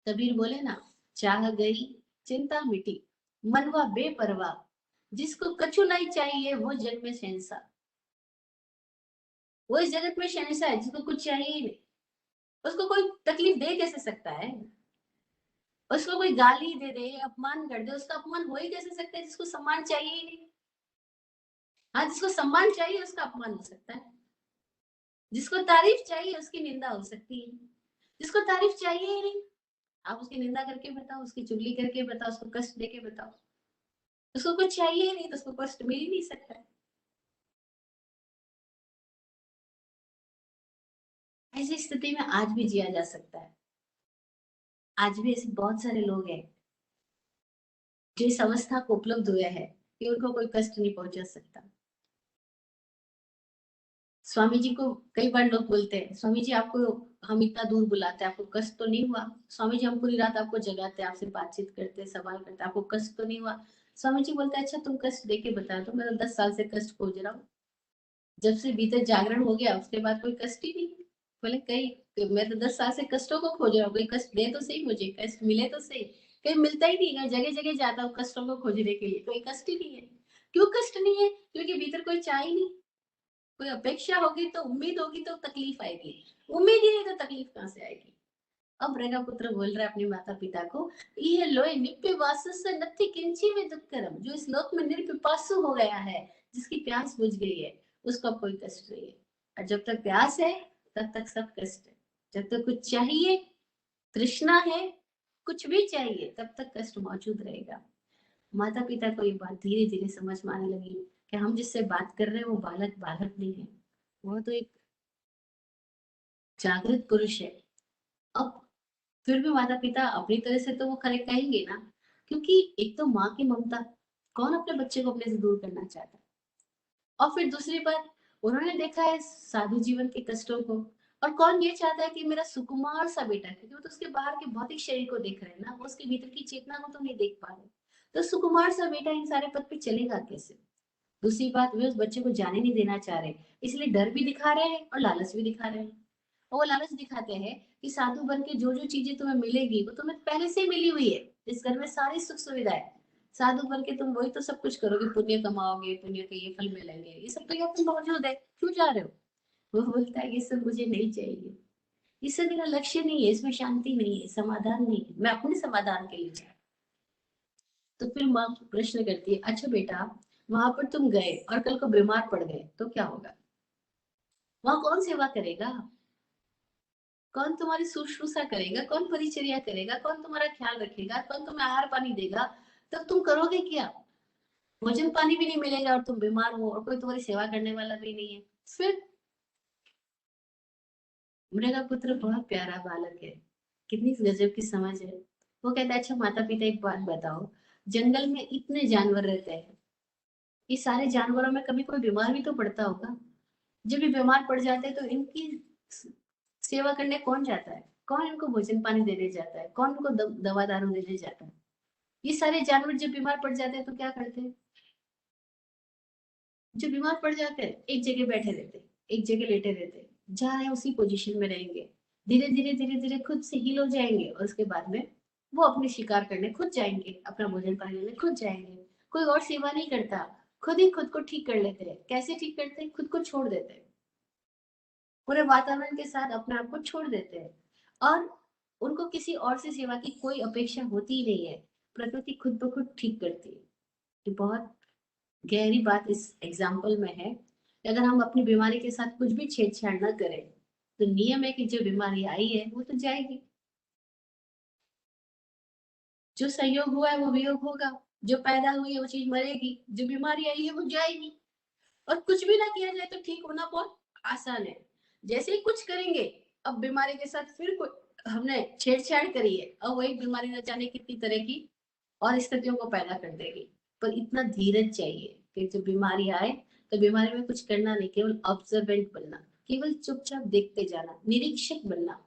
कबीर बोले ना, चाह गई चिंता मिटी, मनवा बेपरवाह, जिसको कछु नहीं चाहिए वो जग में शहंशाह। वो इस जगत में शहंशाह है जिसको कुछ चाहिए ही नहीं। उसको कोई तकलीफ दे कैसे सकता है? उसको कोई गाली दे दे, अपमान कर दे, उसका अपमान हो ही कैसे सकता है जिसको सम्मान चाहिए ही नहीं। हाँ, जिसको सम्मान चाहिए उसका अपमान हो सकता है, जिसको तारीफ चाहिए उसकी निंदा हो सकती है। जिसको तारीफ चाहिए ही नहीं, आप उसकी निंदा करके बताओ, उसकी चुगली करके बताओ, उसको कष्ट देके बताओ, उसको कुछ चाहिए ही नहीं तो उसको कष्ट मिल ही नहीं सकता है। ऐसी स्थिति में आज भी जिया जा सकता है। आज भी ऐसे बहुत सारे लोग हैं जो इस अवस्था को उपलब्ध हुए हैं कि उनको कोई कष्ट नहीं पहुंचा सकता। स्वामी जी को कई बार लोग बोलते हैं, स्वामी जी आपको हम इतना दूर बुलाते हैं, आपको कष्ट तो नहीं हुआ? स्वामी जी हम पूरी रात आपको जगाते हैं, आपसे बातचीत करते हैं, सवाल करते हैं, आपको कष्ट तो नहीं हुआ? स्वामी जी बोलते हैं अच्छा तुम कष्ट देके बताओ, तो मैं 10 साल से कष्ट खोज रहा हूँ, जब से भीतर जागरण हो गया उसके बाद कोई कष्ट ही नहीं। बोले कई, मैं तो 10 साल से कष्टों को खोज रहा हूँ, कोई कष्ट दे तो सही, मुझे कष्ट मिले तो सही। कहीं मिलता ही नहीं है, जगह जगह जाता हूँ कष्टों को खोजने के लिए, कोई कष्ट ही नहीं है। क्यों कष्ट नहीं है? क्योंकि भीतर कोई चाह ही नहीं। कोई अपेक्षा होगी तो उम्मीद होगी तो तकलीफ आएगी, उम्मीद ही नहीं तो तकलीफ कहाँ से आएगी। अब रेगा पुत्र बोल रहा है अपने माता पिता को, ये लोए निप्यवासस्य नत्थि किंची में दुक्करम, जो इस लोक में निर्पिपासु हो गया है, जिसकी प्यास बुझ गई है, उसका कोई कष्ट नहीं है। और जब तक प्यास है तब तक सब कष्ट है। जब तक कुछ चाहिए, तृष्णा है, कुछ भी चाहिए, तब तक कष्ट मौजूद रहेगा। माता पिता को ये बात धीरे धीरे समझ में आने लगी कि हम जिससे बात कर रहे हैं वो बालक बालक नहीं है, वो तो एक जागृत पुरुष है। अब फिर भी माता पिता अपनी तरह से तो वो खरे कहेंगे ना, क्योंकि एक तो माँ की ममता, कौन अपने बच्चे को अपने से दूर करना चाहता है। और फिर दूसरी बात, उन्होंने देखा है साधु जीवन के कष्टों को, और कौन ये चाहता है कि मेरा सुकुमार सा बेटा, क्योंकि वो तो उसके बाहर के भौतिक शरीर को देख रहे हैं ना, वो उसके भीतर की चेतना को तो नहीं देख पा रहे। तो सुकुमार सा बेटा इन सारे पद पे चलेगा कैसे? दूसरी बात, वे उस बच्चे को जाने नहीं देना चाह रहे, इसलिए डर भी दिखा रहे हैं और लालच भी दिखा रहे हैं। और वो लालच दिखाते हैं कि साधु बन के जो जो चीजें तुम्हें मिलेगी वो तुम्हें पहले से ही मिली हुई है, इस घर में सारी सुख सुविधा है, साधु बन के तुम वही तो सब कुछ करोगे, पुण्य कमाओगे, पुण्य के ये फल मिलेंगे, ये सब तो यहाँ पे मौजूद है, क्यों जा रहे हो? वो बोलता है ये सब मुझे नहीं चाहिए, इससे मेरा लक्ष्य नहीं है, इसमें शांति नहीं है, समाधान नहीं है, मैं अपने समाधान के लिए जा रहा हूं। तो फिर माँ प्रश्न करती है, अच्छा बेटा, वहां पर तुम गए और कल को बीमार पड़ गए तो क्या होगा? वहां कौन सेवा करेगा? कौन तुम्हारी शुश्रूषा करेगा? कौन परिचर्या करेगा? कौन तुम्हारा ख्याल रखेगा? कौन तुम्हें आहार पानी देगा? तब तुम करोगे क्या? भोजन पानी भी नहीं मिलेगा और तुम बीमार हो और कोई तुम्हारी सेवा करने वाला भी नहीं है, फिर? मृगा पुत्र बहुत प्यारा बालक है, कितनी गजब की समझ है। वो कहता है, अच्छा माता पिता एक बात बताओ, जंगल में इतने जानवर रहते हैं, ये सारे जानवरों में कभी कोई बीमार भी तो पड़ता होगा? जब ये बीमार पड़ जाते हैं तो इनकी सेवा करने कौन जाता है? कौन इनको भोजन पानी देने जाता है? कौन इनको दवा दारू देने जाता है? ये सारे जानवर जब बीमार पड़ जाते हैं तो क्या करते हैं? जो बीमार पड़ जाते हैं एक जगह बैठे रहते हैं, एक जगह लेटे रहते हैं, जहाँ है उसी पोजीशन में रहेंगे, धीरे धीरे धीरे धीरे खुद से हील हो जाएंगे और उसके बाद में वो अपने शिकार करने खुद जाएंगे, अपना भोजन पानी लेने खुद जाएंगे। कोई और सेवा नहीं करता, खुद ही खुद को ठीक कर लेते हैं। कैसे ठीक करते हैं? खुद को छोड़ देते हैं, पूरे वातावरण के साथ अपने आप को छोड़ देते हैं, और उनको किसी और से सेवा की कोई अपेक्षा होती ही नहीं है। प्रकृति खुद ब खुद ठीक करती है। ये बहुत गहरी बात इस एग्जाम्पल में है कि अगर हम अपनी बीमारी के साथ कुछ भी छेड़छाड़ न करें तो नियम है कि जो बीमारी आई है वो तो जाएगी, जो संयोग हुआ है वो वियोग होगा, जो पैदा हुई है वो चीज मरेगी, जो बीमारी आई है वो जाएगी। और कुछ भी ना किया जाए तो ठीक होना बहुत आसान है। जैसे ही कुछ करेंगे, अब बीमारी के साथ फिर हमने छेड़छाड़ करी है, अब वही बीमारी न जाने कितनी तरह की और स्थितियों को पैदा कर देगी। पर इतना धीरज चाहिए कि जब बीमारी आए तो बीमारी में कुछ करना नहीं, केवल ऑब्जर्वेंट बनना, केवल चुपचाप देखते जाना, निरीक्षक बनना।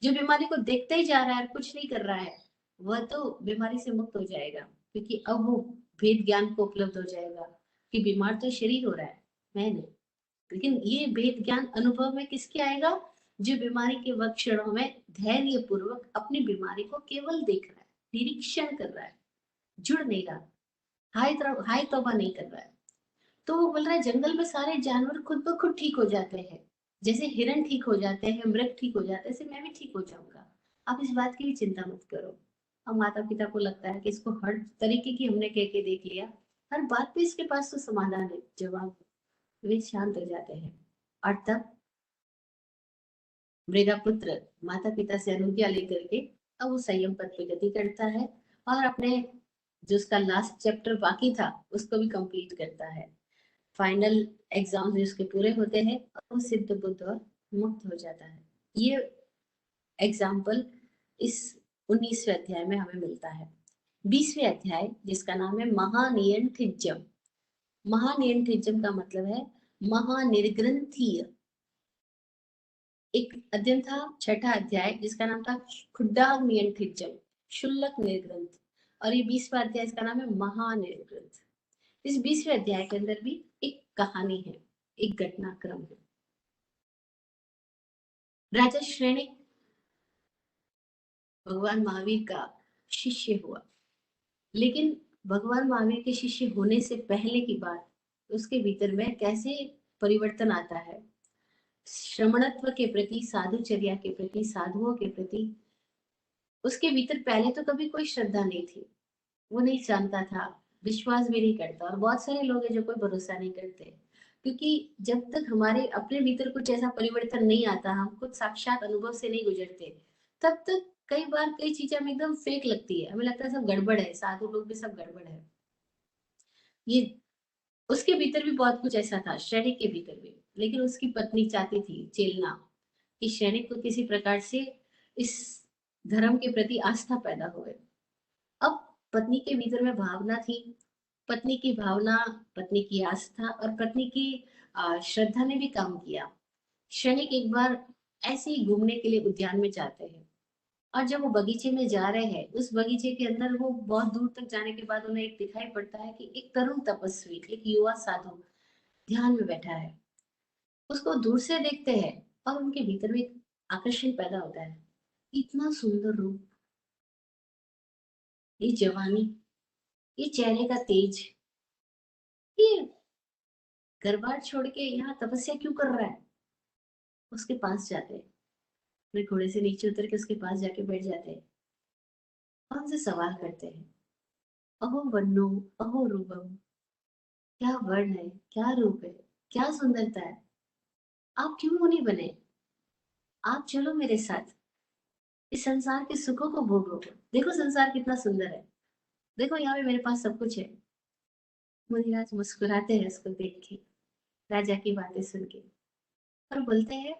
जो बीमारी को देखते ही जा रहा है, कुछ नहीं कर रहा है, वह तो बीमारी से मुक्त हो जाएगा, क्योंकि अब वो भेद ज्ञान को उपलब्ध हो जाएगा कि बीमार तो शरीर हो रहा है, मैं नहीं। लेकिन ये भेद ज्ञान अनुभव में किसके आएगा? जो बीमारी के वक्त क्षणों में धैर्य पूर्वक अपनी बीमारी को केवल देख रहा है, निरीक्षण कर रहा है, जुड़ नहीं रहा, हाय तौबा नहीं कर रहा है। तो वो बोल रहा है, जंगल में सारे जानवर खुद ब खुद ठीक हो जाते हैं, जैसे हिरण ठीक हो जाते हैं, मृग ठीक हो जाते हैं, ऐसे मैं भी ठीक हो जाऊंगा। आप इस बात की भी चिंता मत करो। अब माता पिता को लगता है कि इसको हर तरीके की हमने कह के देख लिया, हर बात पे इसके पास तो समाधान है, जवाब। वे शांत हो जाते हैं। और तब मृगा पुत्र माता पिता से अनुज्ञा लेकर के अब वो संयम पथ पे गति करता है, और अपने जो उसका लास्ट चैप्टर बाकी था उसको भी कंप्लीट करता है। फाइनल एग्जाम भी उसके पूरे होते हैं और वो सिद्ध बुद्ध और मुक्त हो जाता है। ये एग्जाम्पल इस 19वें अध्याय में हमें मिलता है। 20वें अध्याय जिसका नाम है महानियंत्रिज्यम। महानियंत्रिज्यम का मतलब है महानिर्ग्रंथीय। एक अध्ययन था, छठा अध्याय, जिसका नाम था खुड्डाग नियंत्रिज्यम, शुल्लक निर्ग्रंथ। और ये 20वां अध्याय, इसका नाम है महानिर्ग्रंथ। इस 20वें अध्याय के अंदर भी एक कहानी है, एक घटनाक्रम है। राजा श्रेणिक भगवान महावीर का शिष्य हुआ, लेकिन भगवान महावीर के शिष्य होने से पहले की बात, उसके भीतर में कैसे परिवर्तन आता है, श्रमणत्व के प्रति, साधुचर्या के प्रति, साधुओं के प्रति उसके भीतर पहले तो कभी कोई श्रद्धा नहीं थी। वो नहीं जानता था, विश्वास भी नहीं करता, और बहुत सारे लोग हैं जो कोई भरोसा नहीं करते, क्योंकि जब तक हमारे अपने भीतर कुछ ऐसा परिवर्तन नहीं आता, हम कुछ साक्षात अनुभव से नहीं गुजरते, तब तक कई बार कई चीजें हमें एकदम फेक लगती है, हमें लगता है सब गड़बड़ है, साधु लोग भी सब गड़बड़ है। ये उसके भीतर भी बहुत कुछ ऐसा था, श्रेणिक के भीतर भी। लेकिन उसकी पत्नी चाहती थी, चेलना, कि श्रेणिक को किसी प्रकार से इस धर्म के प्रति आस्था पैदा हो। अब पत्नी के भीतर में भावना थी, पत्नी की भावना, पत्नी की आस्था और पत्नी की श्रद्धा ने भी काम किया। क्षणिक एक बार ऐसे ही घूमने के लिए उद्यान में जाते हैं, और जब वो बगीचे में जा रहे हैं, उस बगीचे के अंदर वो बहुत दूर तक जाने के बाद उन्हें एक दिखाई पड़ता है कि एक तरुण तपस्वी, एक युवा साधु ध्यान में बैठा है। उसको दूर से देखते हैं और उनके भीतर में एक आकर्षण पैदा होता है। इतना सुंदर रूप, ये जवानी, ये चेहरे का तेज, ये घर-बार छोड़ के यहाँ तपस्या क्यों कर रहा है? उसके पास जाते हैं, अपने घोड़े से नीचे उतर के उसके पास जाके बैठ जाते हैं और उनसे सवाल करते हैं, अहो वन्नो, अहो रूपम, क्या वर्ण है, क्या रूप है, क्या सुंदरता है, आप क्यों मुनि बने? आप चलो मेरे साथ, इस संसार के सुखों को भोगो। देखो संसार कितना सुंदर है, देखो यहाँ पे मेरे पास सब कुछ है। मुनिराज मुस्कुराते हैं उसको देख के, राजा की बातें सुन के, और बोलते हैं,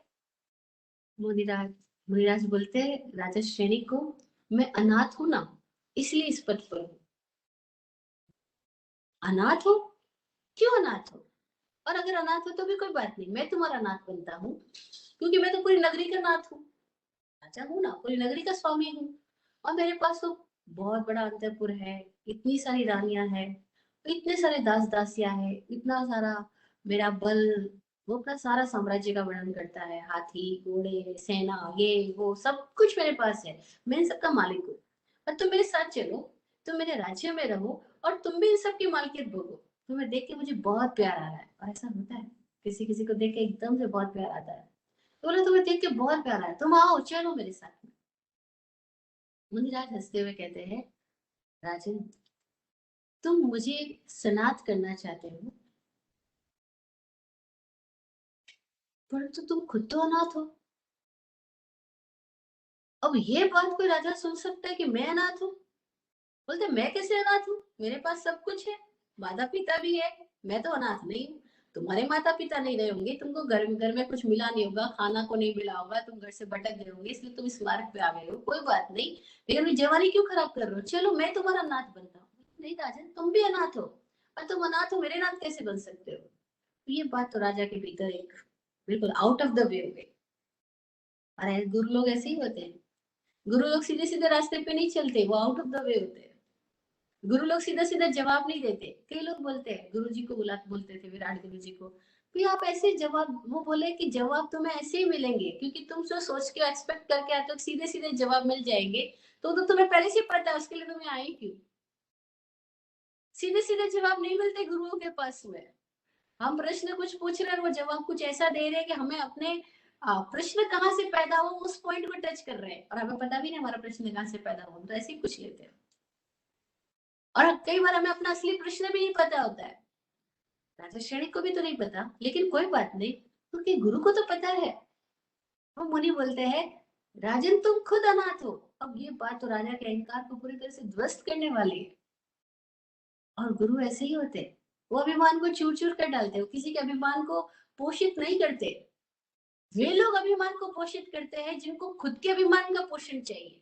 मुनिराज मुनिराज बोलते हैं राजा श्रेणी को, मैं अनाथ हूं ना, इसलिए इस पद पर हूँ। अनाथ हो? क्यों अनाथ हो? और अगर अनाथ हो तो भी कोई बात नहीं, मैं तुम्हारा नाथ बनता हूँ, क्योंकि मैं तो पूरी नगरी का नाथ हूँ, राजा हूँ ना, पूरी नगरी का स्वामी हूँ। और मेरे पास तो बहुत बड़ा अंतःपुर है, इतनी सारी रानियां हैं, इतने सारे दास दासियां हैं, इतना सारा मेरा बल, वो अपना सारा साम्राज्य का वर्णन करता है, हाथी घोड़े सेना ये वो सब कुछ मेरे पास है, मैं इन सबका मालिक हूँ। और तुम मेरे साथ चलो, तुम मेरे राज्य में रहो और तुम भी इन सब की मालकियत भोगो। तुम्हें देख के मुझे बहुत प्यार आ रहा है। और ऐसा होता है, किसी किसी को देख के एकदम से बहुत प्यार आता है। तो बोले तुम्हें देख के बहुत प्यार आया, तुम आओ चलो मेरे साथ में। मुनिराज हंसते हुए कहते हैं, राजन, तुम मुझे सनाथ करना चाहते हो, परंतु तुम खुद तो अनाथ हो। अब ये बात कोई राजा सुन सकता है कि मैं अनाथ हूँ? बोलते मैं कैसे अनाथ हूँ, मेरे पास सब कुछ है, माता पिता भी है, मैं तो अनाथ नहीं हूँ। तुम्हारे माता पिता नहीं रहे होंगे, तुमको घर में कुछ मिला नहीं होगा, खाना को नहीं मिला होगा, तुम घर से भटक गए होंगे, इसलिए तुम इस मार्ग पे आ गए हो, कोई बात नहीं। लेकिन अपनी जवानी क्यों खराब कर रहे हो? चलो मैं तुम्हारा अनाथ बनता हूँ। नहीं राजन, तुम भी अनाथ हो, और तुम अनाथ हो, मेरे नाथ कैसे बन सकते हो? तो ये बात तो राजा के भीतर एक बिल्कुल आउट ऑफ द वे हो गई। अरे गुरु लोग ऐसे ही होते हैं, गुरु लोग सीधे सीधे रास्ते पे नहीं चलते, वो आउट ऑफ द वे होते हैं। गुरु लोग सीधा सीधा जवाब नहीं देते। कई लोग बोलते हैं, गुरु जी को बोलते थे विराट गुरु जी को, कि आप ऐसे जवाब, वो बोले कि जवाब तुम्हें ऐसे ही मिलेंगे, क्योंकि तुम जो सोच के एक्सपेक्ट करके आते हो सीधे सीधे जवाब मिल जाएंगे, तो तुम्हें पहले से पता है, उसके लिए तुम्हें आए क्यों? सीधे सीधे जवाब नहीं मिलते गुरुओं के पास में। हम प्रश्न कुछ पूछ रहे हैं, वो जवाब कुछ ऐसा दे रहे हैं कि हमें अपने प्रश्न कहाँ से पैदा हो उस पॉइंट को टच कर रहे हैं, और हमें पता भी नहीं हमारा प्रश्न कहाँ से पैदा हो, तो ऐसे ही पूछ लेते हैं। और कई बार हमें अपना असली प्रश्न भी नहीं पता होता है, राजा श्रेणी को भी तो नहीं पता, लेकिन कोई बात नहीं, क्योंकि गुरु को तो पता है। वो मुनि बोलते हैं, राजन तुम खुद अनाथ हो। अब ये बात तो राजा के अहंकार को पूरी तरह से ध्वस्त करने वाली है। और गुरु ऐसे ही होते हैं, वो अभिमान को चूर चूर कर डालते हैं, वो किसी के अभिमान को पोषित नहीं करते। वे लोग अभिमान को पोषित करते हैं जिनको खुद के अभिमान का पोषण चाहिए।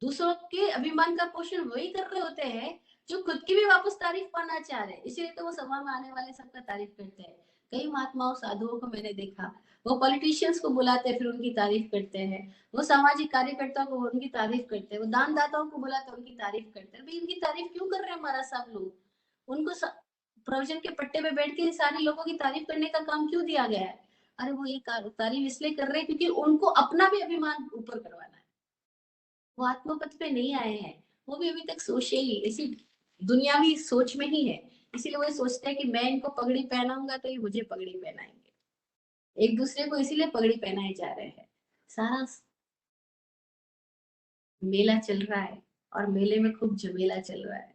दूसरों के अभिमान का पोषण वही कर रहे होते हैं जो खुद की भी वापस तारीफ पाना चाह रहे हैं, इसीलिए तो वो सभा में आने वाले सबका तारीफ करते हैं। कई महात्माओं साधुओं को मैंने देखा, वो पॉलिटिशियंस को बुलाते हैं फिर उनकी तारीफ करते हैं, वो सामाजिक कार्यकर्ताओं को उनकी तारीफ करते हैं, वो दानदाताओं को बुलाते हैं उनकी तारीफ करते हैं। भाई इनकी तारीफ क्यों कर रहे हैं हमारा सब लोग? उनको प्रवचन के पट्टे पे बैठ के सारे लोगों की तारीफ करने का काम क्यों दिया गया है? अरे वो ये तारीफ इसलिए कर रहे हैं क्योंकि उनको अपना भी अभिमान ऊपर करवाना है। वो आत्मपथ पे नहीं आए हैं, वो भी अभी तक सोशली इसी दुनियावी सोच में ही है। इसीलिए वो सोचते हैं कि मैं इनको पगड़ी पहनाऊंगा तो ये मुझे पगड़ी पहनाएंगे, एक दूसरे को इसीलिए पगड़ी पहनाए जा रहे हैं। सारा मेला चल रहा है, और मेले में खूब झमेला चल रहा है,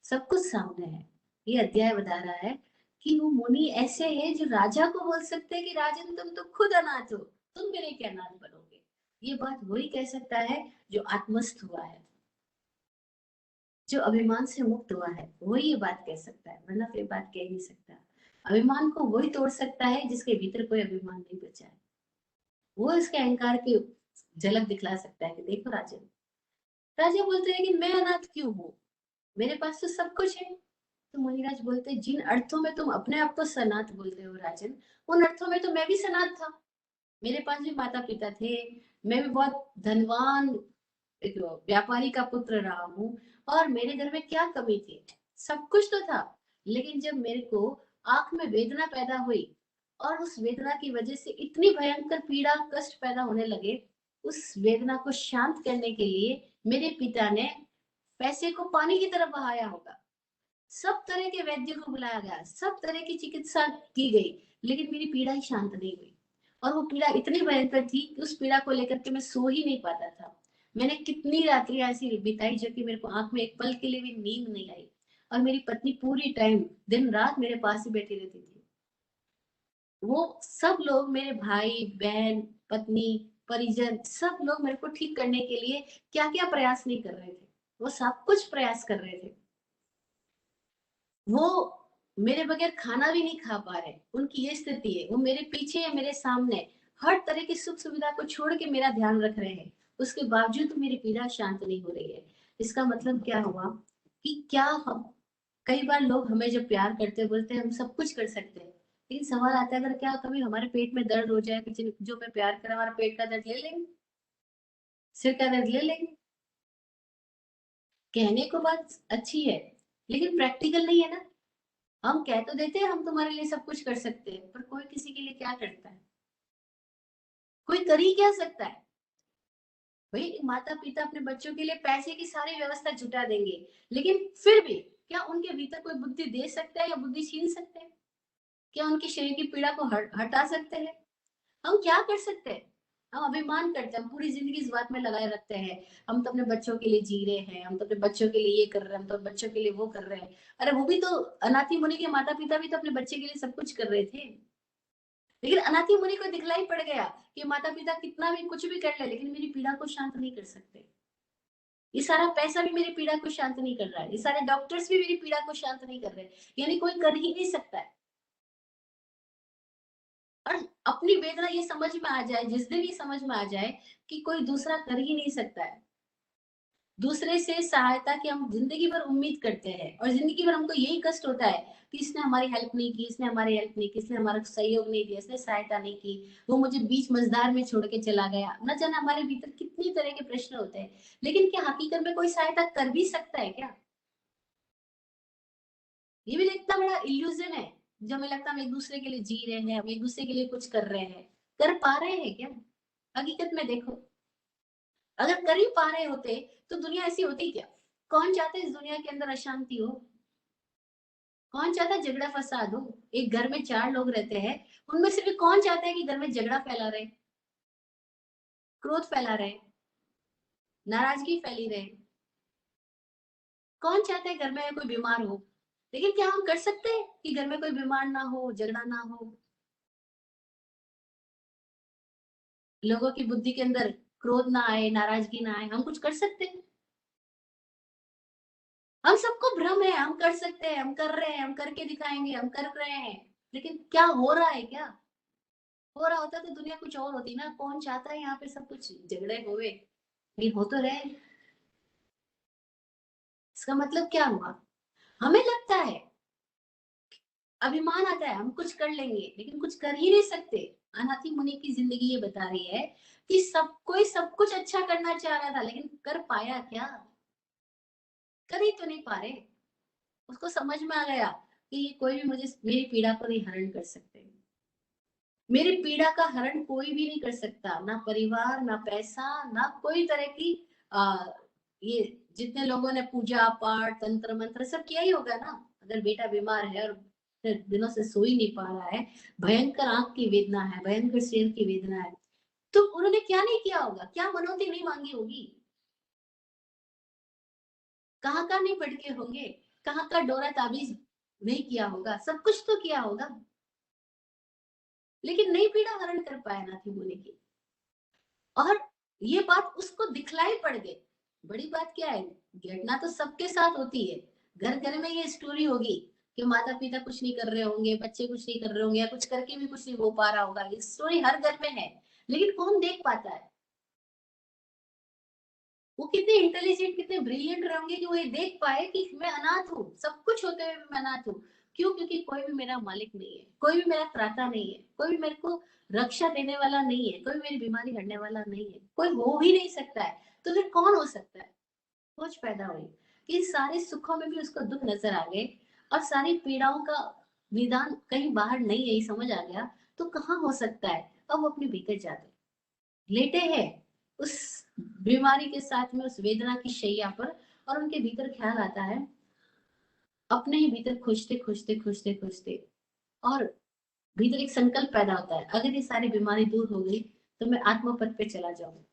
सब कुछ सामने है। ये अध्याय बता रहा है कि वो मुनि ऐसे हैं जो राजा को बोल सकते हैं कि राजन तुम तो खुद अनाथ हो, तुम मेरे क्या अनाथ बनोगे? ये बात वही कह सकता है जो आत्मस्थ हुआ है, जो अभिमान से मुक्त हुआ है, वही ये बात कह सकता है, वरना फिर बात कह नहीं सकता। अभिमान को वही तोड़ सकता है जिसके भीतर कोई अभिमान नहीं बचा है, वो इसके अहंकार की झलक दिखला सकता है कि देखो राजन। राजा बोलते हैं कि मैं अनाथ क्यों हूँ, मेरे पास तो सब कुछ है। तो मुनिराज बोलते हैं, जिन अर्थों में तुम अपने आप को सनाथ बोलते हो राजन, उन अर्थों में तो मैं भी सनाथ था। मेरे पास भी माता पिता थे, मैं भी बहुत धनवान एक व्यापारी का पुत्र रहा हूँ, और मेरे घर में क्या कमी थी? सब कुछ तो था। लेकिन जब मेरे को आंख में वेदना पैदा हुई, और उस वेदना की वजह से इतनी भयंकर पीड़ा कष्ट पैदा होने लगे, उस वेदना को शांत करने के लिए मेरे पिता ने पैसे को पानी की तरह बहाया होगा। सब तरह के वैद्य को बुलाया गया, सब तरह की चिकित्सा की गई, लेकिन मेरी पीड़ा ही शांत नहीं हुई। और वो पीड़ा इतनी भयंकर थी कि उस पीड़ा को लेकर के मैं सो ही नहीं पाता था। मैंने कितनी रात्रियां ऐसी बिताई जो कि मेरे को आंख में एक पल के लिए भी नींद नहीं आई। और मेरी पत्नी पूरी टाइम दिन रात मेरे पास ही बैठी रहती थी। वो सब लोग, मेरे भाई बहन पत्नी परिजन, सब लोग मेरे को ठीक करने के लिए क्या क्या प्रयास नहीं कर रहे थे, वो सब कुछ प्रयास कर रहे थे। वो मेरे बगैर खाना भी नहीं खा पा रहे, उनकी ये स्थिति है। वो मेरे पीछे या मेरे सामने हर तरह की सुख सुविधा को छोड़ के मेरा ध्यान रख रहे हैं, उसके बावजूद मेरी पीड़ा शांत नहीं हो रही है। इसका मतलब क्या हुआ कि क्या हम, कई बार लोग हमें जब प्यार करते बोलते हैं हम सब कुछ कर सकते हैं, लेकिन सवाल आता है अगर क्या कभी हमारे पेट में दर्द हो जाए, जो मैं प्यार कर हमारा पेट का दर्द ले लेंगे, सिर का दर्द ले लेंगे। कहने को बात अच्छी है, लेकिन प्रैक्टिकल नहीं है ना। हम कह तो देते हैं हम तुम्हारे लिए सब कुछ कर सकते हैं, पर कोई किसी के लिए क्या करता है? कोई कर ही क्या सकता है? भाई माता पिता अपने बच्चों के लिए पैसे की सारी व्यवस्था जुटा देंगे, लेकिन फिर भी क्या उनके भीतर कोई बुद्धि दे सकता है या बुद्धि छीन सकते हैं? क्या उनकी शरीर की पीड़ा को हटा सकते हैं? हम क्या कर सकते हैं? हम अभिमान करते हैं, हम पूरी जिंदगी इस बात में लगाए रखते हैं, हम तो अपने बच्चों के लिए जी रहे हैं, हम तो अपने बच्चों के लिए ये कर रहे हैं, हम तो बच्चों के लिए वो कर रहे हैं। अरे वो भी तो, अनाथी मुनि के माता पिता भी तो अपने बच्चे के लिए सब कुछ कर रहे थे। लेकिन अनाथी मुनि को दिखलाई पड़ गया कि माता पिता कितना भी कुछ भी कर ले, लेकिन मेरी पीड़ा को शांत नहीं कर सकते। ये सारा पैसा भी मेरी पीड़ा को शांत नहीं कर रहा है, ये सारे डॉक्टर्स भी मेरी पीड़ा को शांत नहीं कर रहे, यानी कोई कर ही नहीं सकता है। और अपनी वेदना ये समझ में आ जाए, जिस दिन ये समझ में आ जाए कि कोई दूसरा कर ही नहीं सकता है, दूसरे से सहायता की हम जिंदगी भर उम्मीद करते हैं, और जिंदगी भर हमको यही कष्ट होता है कि इसने हमारी हेल्प नहीं की, इसने हमारी हेल्प नहीं की, इसने हमारा सहयोग नहीं दिया, इसने सहायता नहीं की, वो मुझे बीच मझधार में छोड़ के चला गया। न जाने हमारे भीतर कितनी तरह के प्रश्न होते हैं, लेकिन क्या हकीकत में कोई सहायता कर भी सकता है क्या? ये भी इतना बड़ा इल्यूजन है, जो हमें लगता है हम एक दूसरे के लिए जी रहे हैं, हम एक दूसरे के लिए कुछ कर रहे हैं। कर पा रहे हैं क्या? हकीकत में देखो, अगर कर ही पा रहे होते तो दुनिया ऐसी होती क्या? कौन चाहता है इस दुनिया के अंदर अशांति हो? कौन चाहता है झगड़ा फसाद हो? एक घर में 4 लोग रहते हैं, उनमें से भी कौन चाहता है कि घर में झगड़ा फैला रहे, क्रोध फैला रहे, नाराजगी फैली रहे? कौन चाहता है घर में कोई बीमार हो? लेकिन क्या हम कर सकते हैं कि घर में कोई बीमार ना हो, झगड़ा ना हो, लोगों की बुद्धि के अंदर क्रोध ना आए, नाराजगी ना आए? हम कुछ कर सकते हैं? हम सबको भ्रम है हम कर सकते हैं, हम कर रहे हैं, हम करके दिखाएंगे, हम कर रहे हैं, लेकिन क्या हो रहा है? क्या हो रहा होता तो दुनिया कुछ और होती ना। कौन चाहता है यहाँ पे सब कुछ झगड़े हुए, नहीं हो तो रहे। इसका मतलब क्या हुआ? हमें लगता है, अभिमान आता है हम कुछ कर लेंगे, लेकिन कुछ कर ही नहीं सकते। अनाथी मुनि की जिंदगी ये बता रही है कि सब कोई सब कुछ अच्छा करना चाह रहा था, लेकिन कर पाया क्या? कर ही तो नहीं पा रहे। उसको समझ में आ गया कि ये कोई भी मुझे मेरी पीड़ा को नहीं हरण कर सकते। मेरी पीड़ा का हरण कोई भी नहीं कर सकता, ना परिवार, ना पैसा, ना कोई तरह की आ, ये जितने लोगों ने पूजा पाठ तंत्र मंत्र सब किया ही होगा ना। अगर बेटा बीमार है और दिनों से सो ही नहीं पा रहा है, भयंकर आंख की वेदना है, भयंकर सिर की वेदना है, तो उन्होंने क्या नहीं किया होगा, क्या मनौती नहीं मांगी होगी, कहाँ का नहीं भटके होंगे, कहाँ का डोरा ताबीज नहीं किया होगा, सब कुछ तो किया होगा, लेकिन नहीं पीड़ा हरण कर पाया नाथी मुनि की। और ये बात उसको दिखलाई पड़ गई। बड़ी बात क्या है, घटना तो सबके साथ होती है। घर घर में ये स्टोरी होगी कि माता पिता कुछ नहीं कर रहे होंगे, बच्चे कुछ नहीं कर रहे होंगे, या कुछ करके भी कुछ नहीं हो पा रहा होगा, ये स्टोरी हर घर में है। लेकिन कौन देख पाता है? वो कितने इंटेलिजेंट, कितने ब्रिलियंट रहेंगे कि वो ये देख पाए कि मैं अनाथ हूँ, सब कुछ होते हुए मैं अनाथ हूँ। क्यों? क्योंकि कोई भी मेरा मालिक नहीं है, कोई भी मेरा त्राता नहीं है, कोई भी मेरे को रक्षा देने वाला नहीं है, कोई मेरी बीमारी हटने वाला नहीं है, कोई हो ही नहीं सकता है। तो फिर कौन हो सकता है? सोच पैदा हुई कि सारे सुखों में भी उसको दुख नजर आ गए, और सारी पीड़ाओं का निदान कहीं बाहर नहीं है, ये समझ आ गया। तो कहाँ हो सकता है? अब वो अपने भीतर जाते लेटे हैं उस बीमारी के साथ में, उस वेदना की शैया पर, और उनके भीतर ख्याल आता है, अपने ही भीतर खोजते खोजते खोजते खोजते, और भीतर एक संकल्प पैदा होता है, अगर ये सारी बीमारी दूर हो गई तो मैं आत्म पथ पे चला जाऊंगा,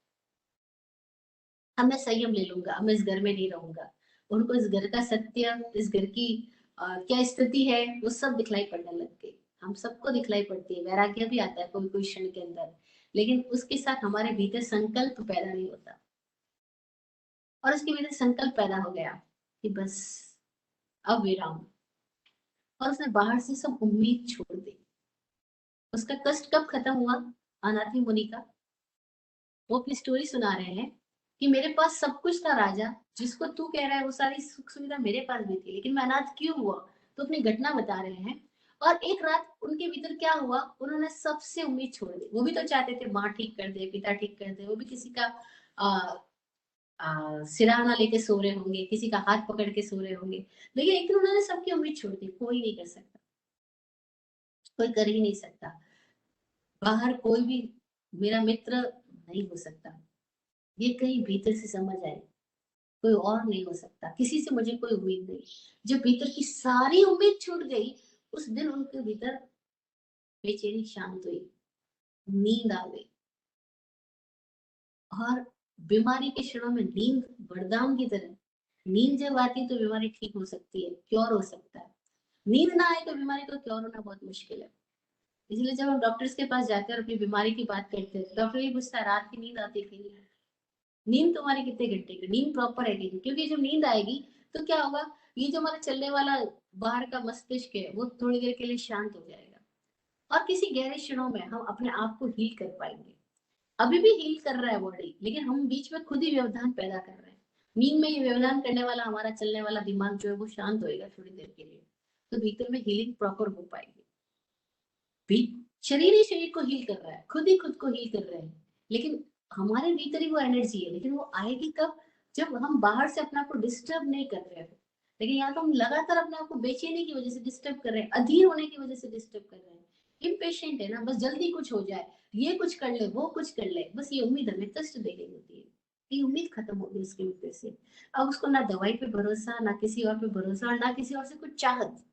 अब मैं संयम ले लूंगा, अब मैं इस घर में नहीं रहूंगा। उनको इस घर का सत्य, इस घर की क्या स्थिति है, वो सब दिखलाई पड़ने लग गई। हम सबको दिखलाई पड़ती है, वैराग्य भी आता है कोई कोई क्षण के अंदर, लेकिन उसके साथ हमारे भीतर संकल्प पैदा नहीं होता। और उसके भीतर संकल्प पैदा हो गया कि बस अब विराम, और उसने बाहर से सब उम्मीद छोड़ दी। उसका कष्ट कब खत्म हुआ? अनाथी मुनि का, वो अपनी स्टोरी सुना रहे हैं कि मेरे पास सब कुछ था राजा, जिसको तू कह रहा है वो सारी सुख सुविधा मेरे पास भी थी, लेकिन मैं अनाथ क्यों हुआ? तो अपनी घटना बता रहे हैं। और एक रात उनके भीतर क्या हुआ, उन्होंने सबसे उम्मीद छोड़ दी। वो भी तो चाहते थे माँ ठीक कर दे, पिता ठीक कर दे, वो भी किसी का सिरहाना लेके सो रहे होंगे, किसी का हाथ पकड़ के सो रहे होंगे, लेकिन एक दिन उन्होंने सबकी उम्मीद छोड़ दी। कोई नहीं कर सकता, कोई कर ही नहीं सकता, बाहर कोई भी मेरा मित्र नहीं हो सकता, ये कहीं भीतर से समझ आए, कोई और नहीं हो सकता, किसी से मुझे कोई उम्मीद नहीं। जब भीतर की सारी उम्मीद छूट गई, उस दिन उनके भीतर बेचैनी शांत हुई, नींद आ गई। और बीमारी के क्षणों में नींद वरदान की तरह, नींद जब आती तो बीमारी ठीक हो सकती है, क्योर हो सकता है। नींद ना आए तो बीमारी को क्योर होना बहुत मुश्किल है। इसलिए जब हम डॉक्टर्स के पास जाते हैं और अपनी बीमारी की बात करते हैं, डॉक्टर ये पूछता है रात की नींद आती है कि नहीं? नींद तुम्हारी कितने घंटे की, नींद प्रॉपर है कि नहीं? क्योंकि जब नींद आएगी तो क्या होगा, ये जो हमारा चलने वाला बाहर का मस्तिष्क है वो थोड़ी देर के लिए शांत हो जाएगा, और किसी गहरे क्षणों में हम अपने आप को हील कर पाएंगे। अभी भी हील कर रहा है बॉडी, लेकिन हम बीच में खुद ही व्यवधान पैदा कर रहे हैं। नींद में ये व्यवधान करने वाला हमारा चलने वाला दिमाग जो है वो शांत होएगा थोड़ी देर के लिए, तो भीतर में हीलिंग प्रॉपर हो पाएगी। भी शरीर ही शरीर को हील कर रहा है, खुद ही खुद को हील कर रहे हैं, लेकिन हमारे भीतर ही वो एनर्जी है, लेकिन वो आएगी कब? जब हम बाहर से अपने आप को डिस्टर्ब नहीं कर रहे हो। लेकिन यहाँ तो हम लगातार अपने आप को बेचैनी की वजह से डिस्टर्ब कर रहे हैं, अधीर होने की वजह से डिस्टर्ब कर रहे हैं, इम्पेशेंट है ना, बस जल्दी कुछ हो जाए, ये कुछ कर ले, वो कुछ कर ले, बस ये उम्मीद हमें कष्ट दे रही होती है। ये उम्मीद खत्म हो गई उसके ऊपर से। अब उसको ना दवाई पे भरोसा, ना किसी और पे भरोसा, और ना किसी और से कुछ चाहत,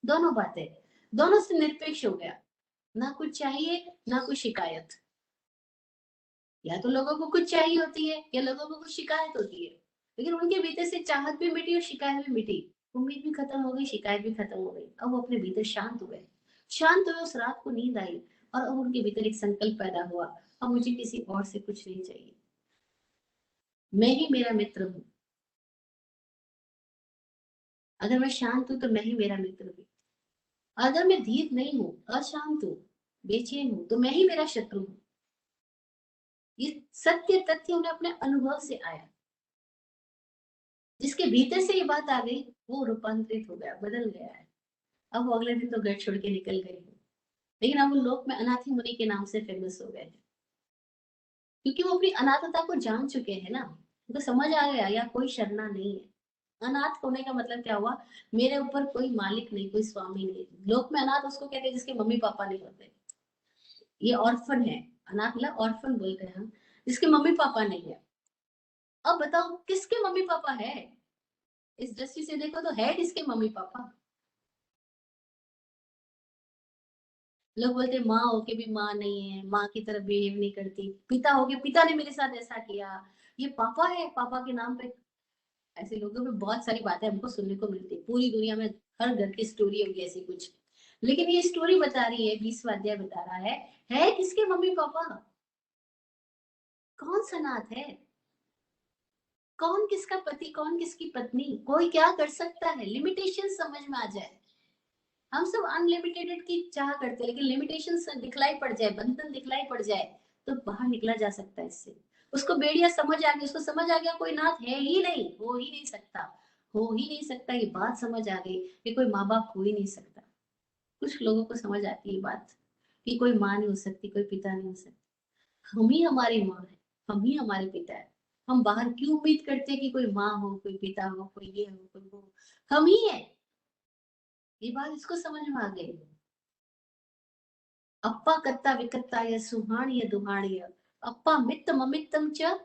दोनों बातें, दोनों से निरपेक्ष हो गया। ना कुछ चाहिए, ना कुछ शिकायत। या तो लोगों को कुछ चाहिए होती है, या लोगों को कुछ शिकायत होती है, लेकिन उनके भीतर से चाहत भी मिटी और शिकायत भी मिटी। उम्मीद भी खत्म हो गई, शिकायत भी खत्म हो गई, अब वो अपने भीतर शांत हो गए। शांत हुए, उस रात को नींद आई, और अब उनके भीतर एक संकल्प पैदा हुआ, अब मुझे किसी और से कुछ नहीं चाहिए, मैं ही मेरा मित्र हूँ। अगर मैं शांत हूँ तो मैं ही मेरा मित्र हूँ, अगर मैं धीर नहीं हूँ, अशांत हूँ, बेचैन हूँ, तो मैं ही मेरा शत्रु हूँ। ये सत्य तथ्य उन्हें अपने अनुभव से आया। जिसके भीतर से ये बात आ गई, वो रूपांतरित हो गया, बदल गया है। अब वो अगले दिन तो घर छोड़ के निकल गए हैं, लेकिन अब वो लोक में अनाथी मुनि के नाम से फेमस हो गए हैं, क्योंकि वो अपनी अनाथता को जान चुके हैं ना। उनको समझ आ गया या कोई शरणा नहीं है। अनाथ होने का मतलब क्या हुआ, मेरे ऊपर कोई मालिक नहीं, कोई स्वामी नहीं। लोक में अनाथ उसको कहते हैं जिसके मम्मी पापा नहीं होते, ये ऑर्फन है। अनाथ मतलब ऑर्फन बोलते हैं हम, जिसके मम्मी पापा नहीं है। अब बताओ किसके मम्मी पापा है? इस दृष्टि से देखो तो है किसके मम्मी पापा? लोग बोलते माँ होके भी माँ नहीं है, माँ की तरह बिहेव नहीं करती, पिता होके पिता ने मेरे साथ ऐसा किया, ये पापा है, पापा के नाम पे। ऐसे लोगों पे बहुत सारी बातें हमको सुनने को मिलती है, पूरी दुनिया में हर घर की स्टोरी होगी ऐसी कुछ। लेकिन ये स्टोरी बता रही है, 20वां अध्याय बता रहा है किसके मम्मी पापा? कौन सा नाथ है? कौन किसका पति, कौन किसकी पत्नी? कोई क्या कर सकता है? लिमिटेशन समझ में आ जाए। हम सब अनलिमिटेड की चाह करते हैं, लेकिन लिमिटेशन दिखलाई पड़ जाए, बंधन दिखलाई पड़ जाए, तो बाहर निकला जा सकता है इससे। उसको बेड़िया समझ आ गई, उसको समझ आ गया कोई नाथ है ही नहीं, हो ही नहीं सकता, हो ही नहीं सकता। ये बात समझ आ गई कि कोई माँ बाप हो ही नहीं सकता। कुछ लोगों को समझ आती है बात कि कोई माँ नहीं हो सकती, कोई पिता नहीं हो सकता। हम ही हमारी माँ है, हम ही हमारे पिता है। हम बाहर क्यों उम्मीद करते हैं कि कोई माँ हो, कोई पिता हो, कोई ये हो, कोई वो हो? हम ही है। ये बात इसको समझ में आ गई। अप्पा कत्ता विकत्ताय सुहाण्य दुहाण्य, अप्पा मित्त ममित्तम च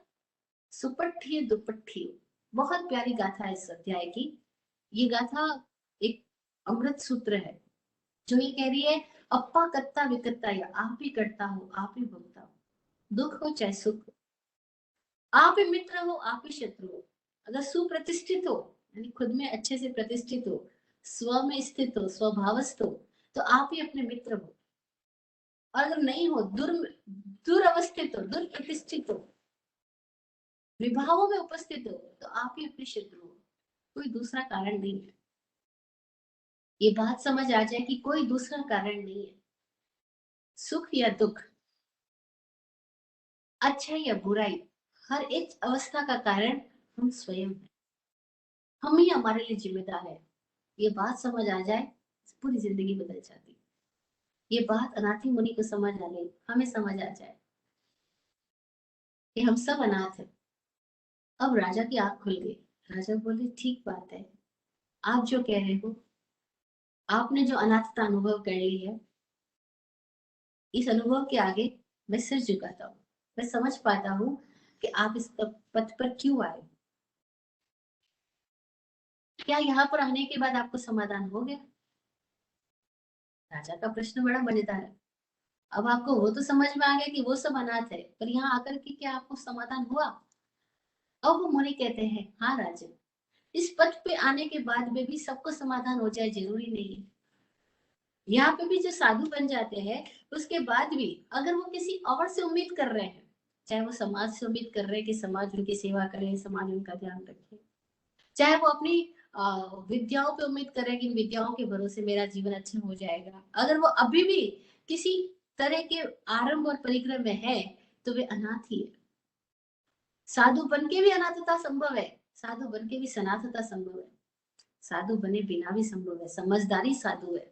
सुपठ्य दुपठ्य। बहुत प्यारी गाथा है इस अध्याय की। ये गाथा एक अमृत सूत्र है जो ये कह रही है, अप्पा कत्ता विकत्ता, या आप ही करता हो आप ही भोगता हो, दुख हो चाहे सुख हो, आप ही मित्र हो आप ही शत्रु हो। अगर सुप्रतिष्ठित हो, यानी खुद में अच्छे से प्रतिष्ठित हो, स्व में स्थित हो, स्वभावस्थ हो, तो आप ही अपने मित्र हो। और अगर नहीं हो, दुरवस्थित हो, दुर्प्रतिष्ठित हो, विभावों में उपस्थित हो, तो आप ही अपने शत्रु हो। कोई दूसरा कारण नहीं है। ये बात समझ आ जाए कि कोई दूसरा कारण नहीं है। सुख या दुख, अच्छा या बुराई, हर एक अवस्था का कारण हम स्वयं हैं। हम ही हमारे लिए जिम्मेदार है। ये बात समझ आ जाए, पूरी जिंदगी बदल जाती है। ये बात अनाथी मुनि को समझ आ गई, हमें समझ आ जाए कि हम सब अनाथ हैं। अब राजा की आंख खुल गई। राजा बोले, ठीक बात है, आप जो कह रहे हो, आपने जो अनाथता अनुभव कर ली है, इस अनुभव के आगे मैं सिर झुकाता हूँ। मैं समझ पाता हूँ कि आप इस पथ पर क्यों आए। क्या यहाँ पर आने के बाद आपको समाधान हो गया? राजा का प्रश्न बड़ा मजेदार है। अब आपको वो तो समझ में आ गया कि वो सब अनाथ है, पर यहाँ आकर के क्या आपको समाधान हुआ? अब वो मुनि कहते हैं, हाँ राजन, इस पथ पे आने के बाद में भी सबको समाधान हो जाए जरूरी नहीं है। यहाँ पे भी जो साधु बन जाते हैं, उसके बाद भी अगर वो किसी और से उम्मीद कर रहे हैं, चाहे वो समाज से उम्मीद कर रहे हैं कि समाज उनकी सेवा करे, समाज उनका ध्यान रखे, चाहे वो अपनी विद्याओं पे उम्मीद कर रहे हैं कि इन विद्याओं के भरोसे मेरा जीवन अच्छा हो जाएगा, अगर वो अभी भी किसी तरह के आरंभ और परिक्रम में है, तो वे अनाथ ही है। साधु बन के भी अनाथता संभव है, साधु बन के भी सनाथता संभव है, साधु बने बिना भी संभव है। समझदारी साधु है,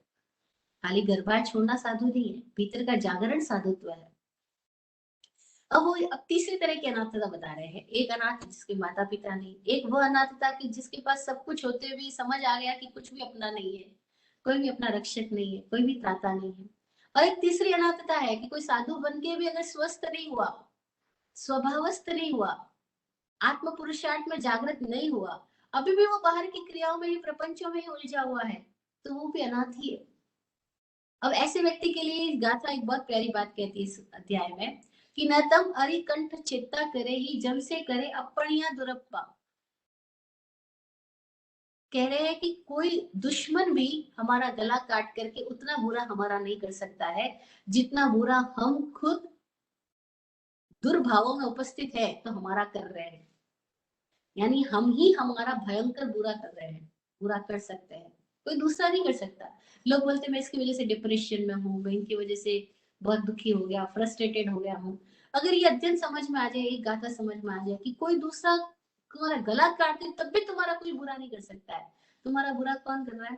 खाली घर बार छोड़ना साधु नहीं है, भीतर का जागरण साधुत्व है। अब वो अब तीसरी तरह की अनाथता बता रहे हैं। एक अनाथ जिसके माता पिता नहीं, एक वो अनाथता की जिसके पास सब कुछ होते हुए समझ आ गया कि कुछ भी अपना नहीं है, कोई भी अपना रक्षक नहीं है, कोई भी त्राता नहीं है। और एक तीसरी अनाथता है कि कोई साधु बन के भी अगर स्वस्थ नहीं हुआ, स्वभावस्थ नहीं हुआ, आत्म पुरुषार्थ में जागृत नहीं हुआ, अभी भी वो बाहर की क्रियाओं में ही, प्रपंचों में ही उलझा हुआ है, तो वो भी अनाथ ही है। अब ऐसे व्यक्ति के लिए गाथा एक बहुत प्यारी बात कहती है इस अध्याय में कि न तम अरिकंठ चित्ता करे ही जम से करे अपणिया दुरप्पा। कह रहे हैं कि कोई दुश्मन भी हमारा गला काट करके उतना बुरा हमारा नहीं कर सकता है जितना बुरा हम खुद दुर्भावों में उपस्थित है तो हमारा कर रहे हैं। यानी हम ही हमारा भयंकर बुरा कर रहे हैं, बुरा कर सकते हैं, कोई दूसरा नहीं कर सकता। लोग बोलते मैं इसकी वजह से डिप्रेशन में हूँ, मैं इनकी वजह से बहुत दुखी हो गया, फ्रस्ट्रेटेड हो गया हूँ। अगर ये अध्ययन समझ में आ जाए, एक गाथा समझ में आ जाए कि कोई दूसरा तुम्हारा गला काट दे तब भी तुम्हारा कोई बुरा नहीं कर सकता है। तुम्हारा बुरा कौन कर रहा है?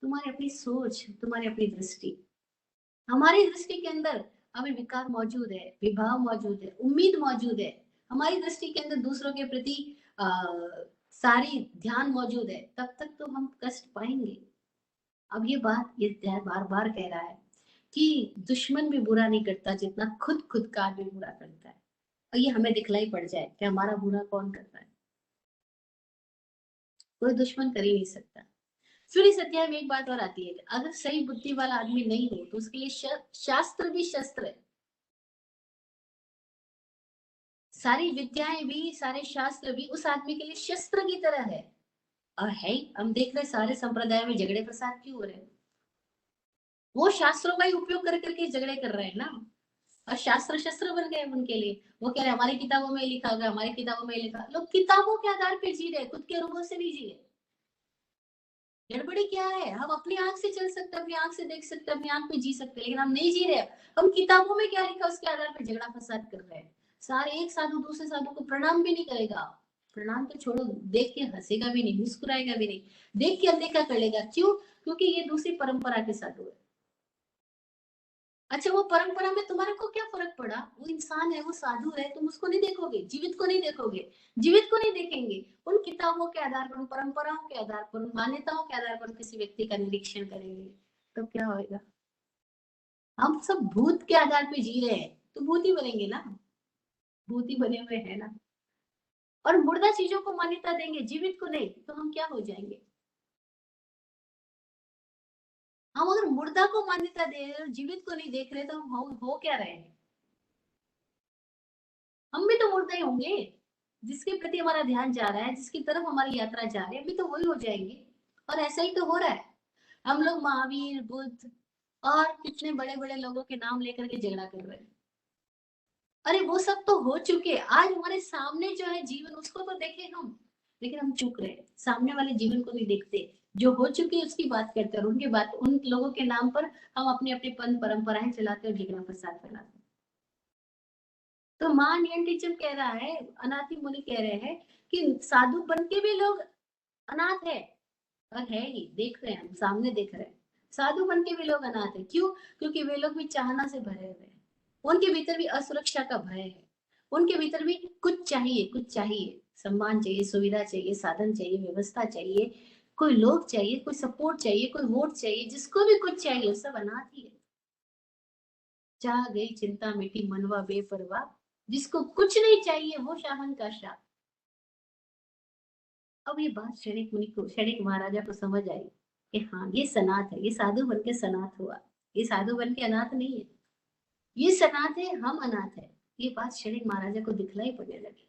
तुम्हारी अपनी सोच, तुम्हारी अपनी दृष्टि। हमारी दृष्टि के अंदर अभी विकार मौजूद है, विभाव मौजूद है, उम्मीद मौजूद है, हमारी दृष्टि के अंदर दूसरों के प्रति आ, सारी ध्यान मौजूद है, तब तक तो हम कष्ट पाएंगे। अब ये बात ये बार बार कह रहा है कि दुश्मन भी बुरा नहीं करता जितना खुद का आदमी बुरा करता है। और ये हमें दिखलाई पड़ जाए कि हमारा बुरा कौन करता है। कोई दुश्मन कर ही नहीं सकता। फिर इस अध्याय में एक बात और आती है, अगर सही बुद्धि वाला आदमी नहीं हो तो उसके लिए शास्त्र भी शस्त्र है। सारी विद्याएं भी, सारे शास्त्र भी उस आदमी के लिए शस्त्र की तरह है। और है ही, हम देख रहे सारे संप्रदाय में झगड़े फसाद क्यों हो रहे हैं? वो शास्त्रों का ही उपयोग कर करके झगड़े कर रहे हैं ना। और शास्त्र शस्त्र बन गए उनके लिए। वो कह रहे हमारी किताबों में लिखा गया, हमारी किताबों में लिखा। लोग किताबों के आधार पे जी रहे, खुद के अनुभव से नहीं जी रहे। गड़बड़ी क्या है? हम अपनी आंख से चल सकते हैं, अपनी आंख से देख सकते हैं, अपनी आंख में जी सकते हैं, लेकिन हम नहीं जी रहे। हम किताबों में क्या लिखा उसके आधार पर झगड़ा फसाद कर रहे हैं। सारे एक साधु दूसरे साधु को प्रणाम भी नहीं करेगा। प्रणाम तो छोड़ो, देख के हंसेगा भी नहीं, मुस्कुराएगा भी नहीं, देख के अनदेखा कर लेगा। क्यों? क्योंकि ये दूसरी परंपरा के साधु है। अच्छा, वो परंपरा में तुम्हारे को क्या फर्क पड़ा? वो इंसान है, वो साधु है, तुम उसको नहीं देखोगे, जीवित को नहीं देखोगे, जीवित को नहीं देखेंगे। उन किताबों के आधार पर, उन परंपराओं के आधार पर, उन मान्यताओं के आधार पर किसी व्यक्ति का निरीक्षण करेंगे, तो क्या होगा? हम सब भूत के आधार पे जी रहे हैं, तो भूत ही बनेंगे ना, भूत ही बने हुए हैं ना। और मुर्दा चीजों को मान्यता देंगे, जीवित को नहीं, तो हम क्या हो जाएंगे? हम अगर मुर्दा को मान्यता दे रहे और जीवित को नहीं देख रहे तो हम हो क्या रहे हैं? हम भी तो मुर्दा ही होंगे। जिसके प्रति हमारा ध्यान जा रहा है, जिसकी तरफ हमारी यात्रा जा रही है, अभी तो वही हो जाएंगे। और ऐसा ही तो हो रहा है। हम लोग महावीर, बुद्ध और कितने बड़े बड़े लोगों के नाम लेकर के झगड़ा कर रहे हैं। अरे वो सब तो हो चुके, आज हमारे सामने जो है जीवन, उसको तो देखे हम, लेकिन हम चुप रहे, सामने वाले जीवन को नहीं देखते। जो हो चुके उसकी बात करते हैं, और उनके बात, उन लोगों के नाम पर हम अपने अपने पंथ परंपराएं चलाते और झगड़ा फसाद फैलाते। तो मां नियन टीचर कह रहा है, अनाथी मुनि कह रहे हैं कि साधु बन के भी लोग अनाथ है। और है ही, देख रहे हैं, हम सामने देख रहे हैं। साधु बन के भी लोग अनाथ है, क्यों? क्योंकि वे लोग भी चाहना से भरे हुए हैं। उनके भीतर भी असुरक्षा का भय है। उनके भीतर भी कुछ चाहिए, कुछ चाहिए, सम्मान चाहिए, सुविधा चाहिए, साधन चाहिए, व्यवस्था चाहिए, कोई लोग चाहिए, कोई सपोर्ट चाहिए, कोई वोट चाहिए, जिसको भी कुछ चाहिए, सब अनाथ ही है। चाह गई चिंता मिटी मनवा बेपरवाह, जिसको कुछ नहीं चाहिए वो शाहन का शाह। अब ये बात शरीक मुनि को, शरीक महाराजा को समझ आई कि हाँ, ये सनात है, ये साधु बन के सनात हुआ, ये साधु बन के अनाथ नहीं है, ये सनात है, हम अनाथ है। ये बात शरीक महाराजा को दिखलाई पड़ने लगी।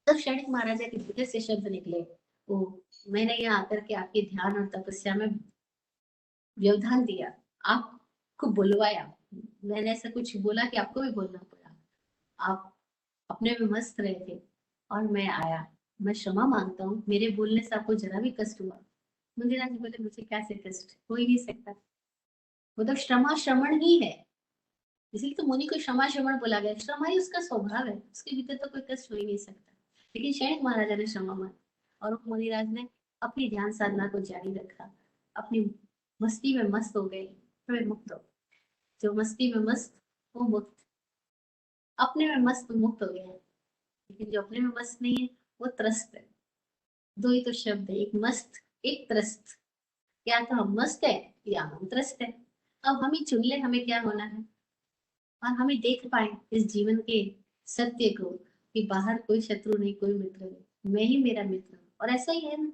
तब शरीक महाराजा के भीतर से शब्द निकले, ओ, मैंने यहाँ आकर के आपके ध्यान और तपस्या में व्यवधान दिया, आपको बुलवाया, मैंने ऐसा कुछ बोला कि आपको भी बोलना पड़ा। आप अपने में मस्त रहे थे और मैं आया, मैं क्षमा मांगता हूँ, मेरे बोलने से आपको जरा भी कष्ट हुआ? मुंजीराज जी बोले, मुझे कैसे कष्ट, हो ही नहीं सकता, वो तो क्षमा श्रमण ही है। इसलिए तो मुनि को क्षमा श्रमण बोला गया, क्षमा ही उसका स्वभाव है, उसके भीतर तो कोई कष्ट हो ही नहीं सकता। लेकिन शैनक महाराजा ने क्षमा मांगी, और मुनिराज ने अपनी ध्यान साधना को जारी रखा, अपनी मस्ती में मस्त हो गए, फिर मुक्त हो। जो मस्ती में मस्त, वो मुक्त, अपने में मस्त मुक्त हो गया है। लेकिन जो अपने में मस्त नहीं है, वो त्रस्त है। दो ही तो शब्द है, एक मस्त, एक त्रस्त। या तो हम मस्त है, या हम त्रस्त है। अब हम ही चुन ले हमें क्या होना है, और हमें देख पाए इस जीवन के सत्य को, कि बाहर कोई शत्रु नहीं, कोई मित्र नहीं, मैं ही मेरा मित्र हूँ। और ऐसा ही है ना,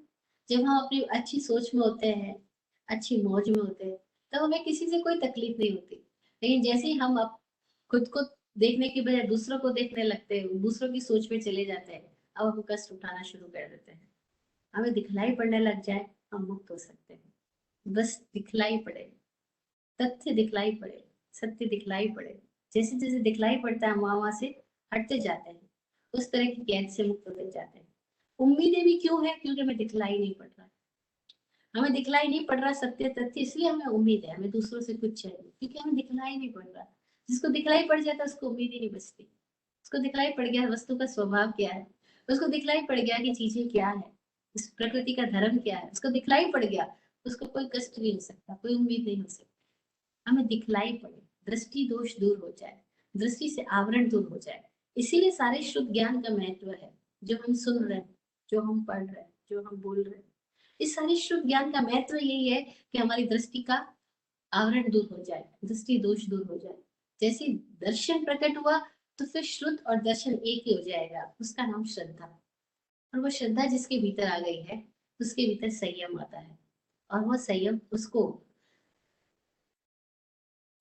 जब हम अपनी अच्छी सोच में होते हैं, अच्छी मौज में होते हैं, तब हमें किसी से कोई तकलीफ नहीं होती। लेकिन जैसे ही हम अब खुद को देखने के बजाय दूसरों को देखने लगते हैं, दूसरों की सोच में चले जाते हैं, अब हम कष्ट उठाना शुरू कर देते हैं। हमें दिखलाई पड़ने लग जाए, हम मुक्त हो सकते हैं। बस दिखलाई पड़े, तथ्य दिखलाई पड़े, सत्य दिखलाई पड़े। जैसे जैसे दिखलाई पड़ता है, हम वहां से हटते जाते हैं, उस तरह की कैद से मुक्त होते जाते हैं। उम्मीदें भी क्यों है? क्योंकि हमें दिखलाई नहीं पड़ रहा, हमें दिखलाई नहीं पड़ रहा सत्य तथ्य, इसलिए हमें उम्मीद है, हमें दूसरों से कुछ चाहिए, क्योंकि हमें दिखलाई नहीं पड़ रहा। जिसको दिखलाई पड़ जाता है उसको उम्मीद ही नहीं बचती। उसको दिखलाई पड़ गया वस्तु का स्वभाव क्या है, उसको दिखलाई पड़ गया कि चीजें क्या है, इस प्रकृति का धर्म क्या है, उसको दिखलाई पड़ गया, उसको कोई कष्ट नहीं हो सकता, कोई उम्मीद नहीं हो सकती। हमें दिखलाई पड़े, दृष्टि दोष दूर हो जाए, दृष्टि से आवरण दूर हो जाए। इसीलिए सारे शुद्ध ज्ञान का महत्व है, जो हम सुन रहे हैं, जो हम पढ़ रहे हैं, जो हम बोल रहे हैं। इस सारे शुद्ध ज्ञान का महत्व यही है कि हमारी दृष्टि का आवरण दूर हो जाए, दृष्टि दोष दूर हो जाए। जैसे दर्शन प्रकट हुआ, तो फिर श्रुत और दर्शन एक ही हो जाएगा, उसका नाम श्रद्धा। और वो श्रद्धा जिसके भीतर आ गई है, उसके भीतर संयम आता है, और वो संयम उसको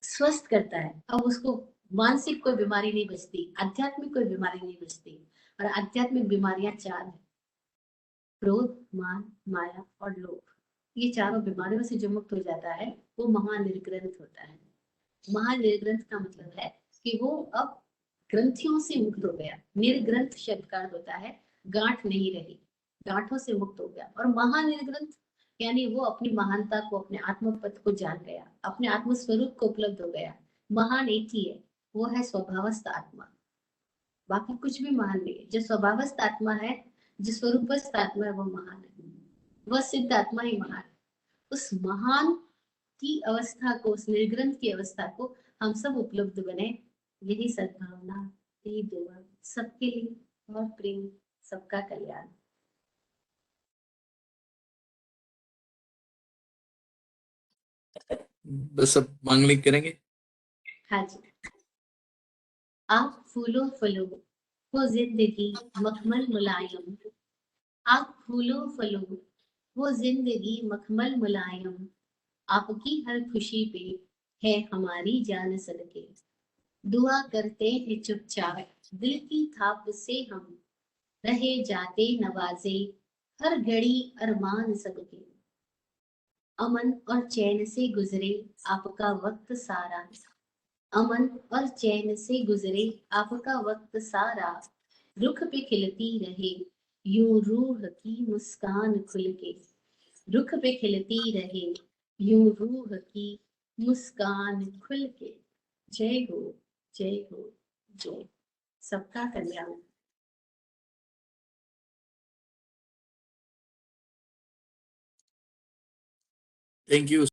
स्वस्थ करता है। अब उसको मानसिक कोई बीमारी नहीं बचती, आध्यात्मिक कोई बीमारी नहीं बचती। और आध्यात्मिक बीमारियां चार है, क्रोध, मान, माया और लोभ। ये चारों बीमारियों से जो मुक्त हो जाता है, वो महानिर्ग्रंथ होता है। महानिर्ग्रंथ का मतलब है कि वो अब ग्रंथियों से मुक्त हो गया। निर्ग्रंथ शब्द का अर्थ होता है गांठ नहीं रही, गांठों से मुक्त हो गया। और महानिर्ग्रंथ यानी वो अपनी महानता को, अपने आत्म पद को जान गया, अपने आत्म स्वरूप को उपलब्ध हो गया। महान एक ही है, वो है स्वभावस्थ आत्मा। बाकी कुछ भी महान नहीं है। जो स्वभावस्थ आत्मा है, जो स्वरूपस्थ आत्मा है, वो महान है, वह सिद्ध आत्मा ही महान है। उस महान की अवस्था को, उस निर्ग्रंथ की अवस्था को हम सब उपलब्ध बने। यही सद्भावना, यही दुआ सबके लिए, और प्रेम, सबका कल्याण। बस अब मांगलिक करेंगे। हाँ जी। आप फूलो फलो, वो जिंदगी मखमल मुलायम, आप फूलो फलो, वो जिंदगी मखमल मुलायम, आपकी हर खुशी पे है हमारी जान सदके। दुआ करते हैं चुपचाप, दिल की थाप से हम रहे जाते नवाजे, हर घड़ी अरमान सबके। अमन और चैन से गुजरे आपका वक्त सारा, अमन और चैन से गुजरे आपका वक्त सारा, रुख पे खिलती रहे यूं रूह की मुस्कान खुल के, रुख पे खिलती रहे यूं रूह की मुस्कान खुल के। जय हो, जय हो, जय। सबका कल्याण। Thank you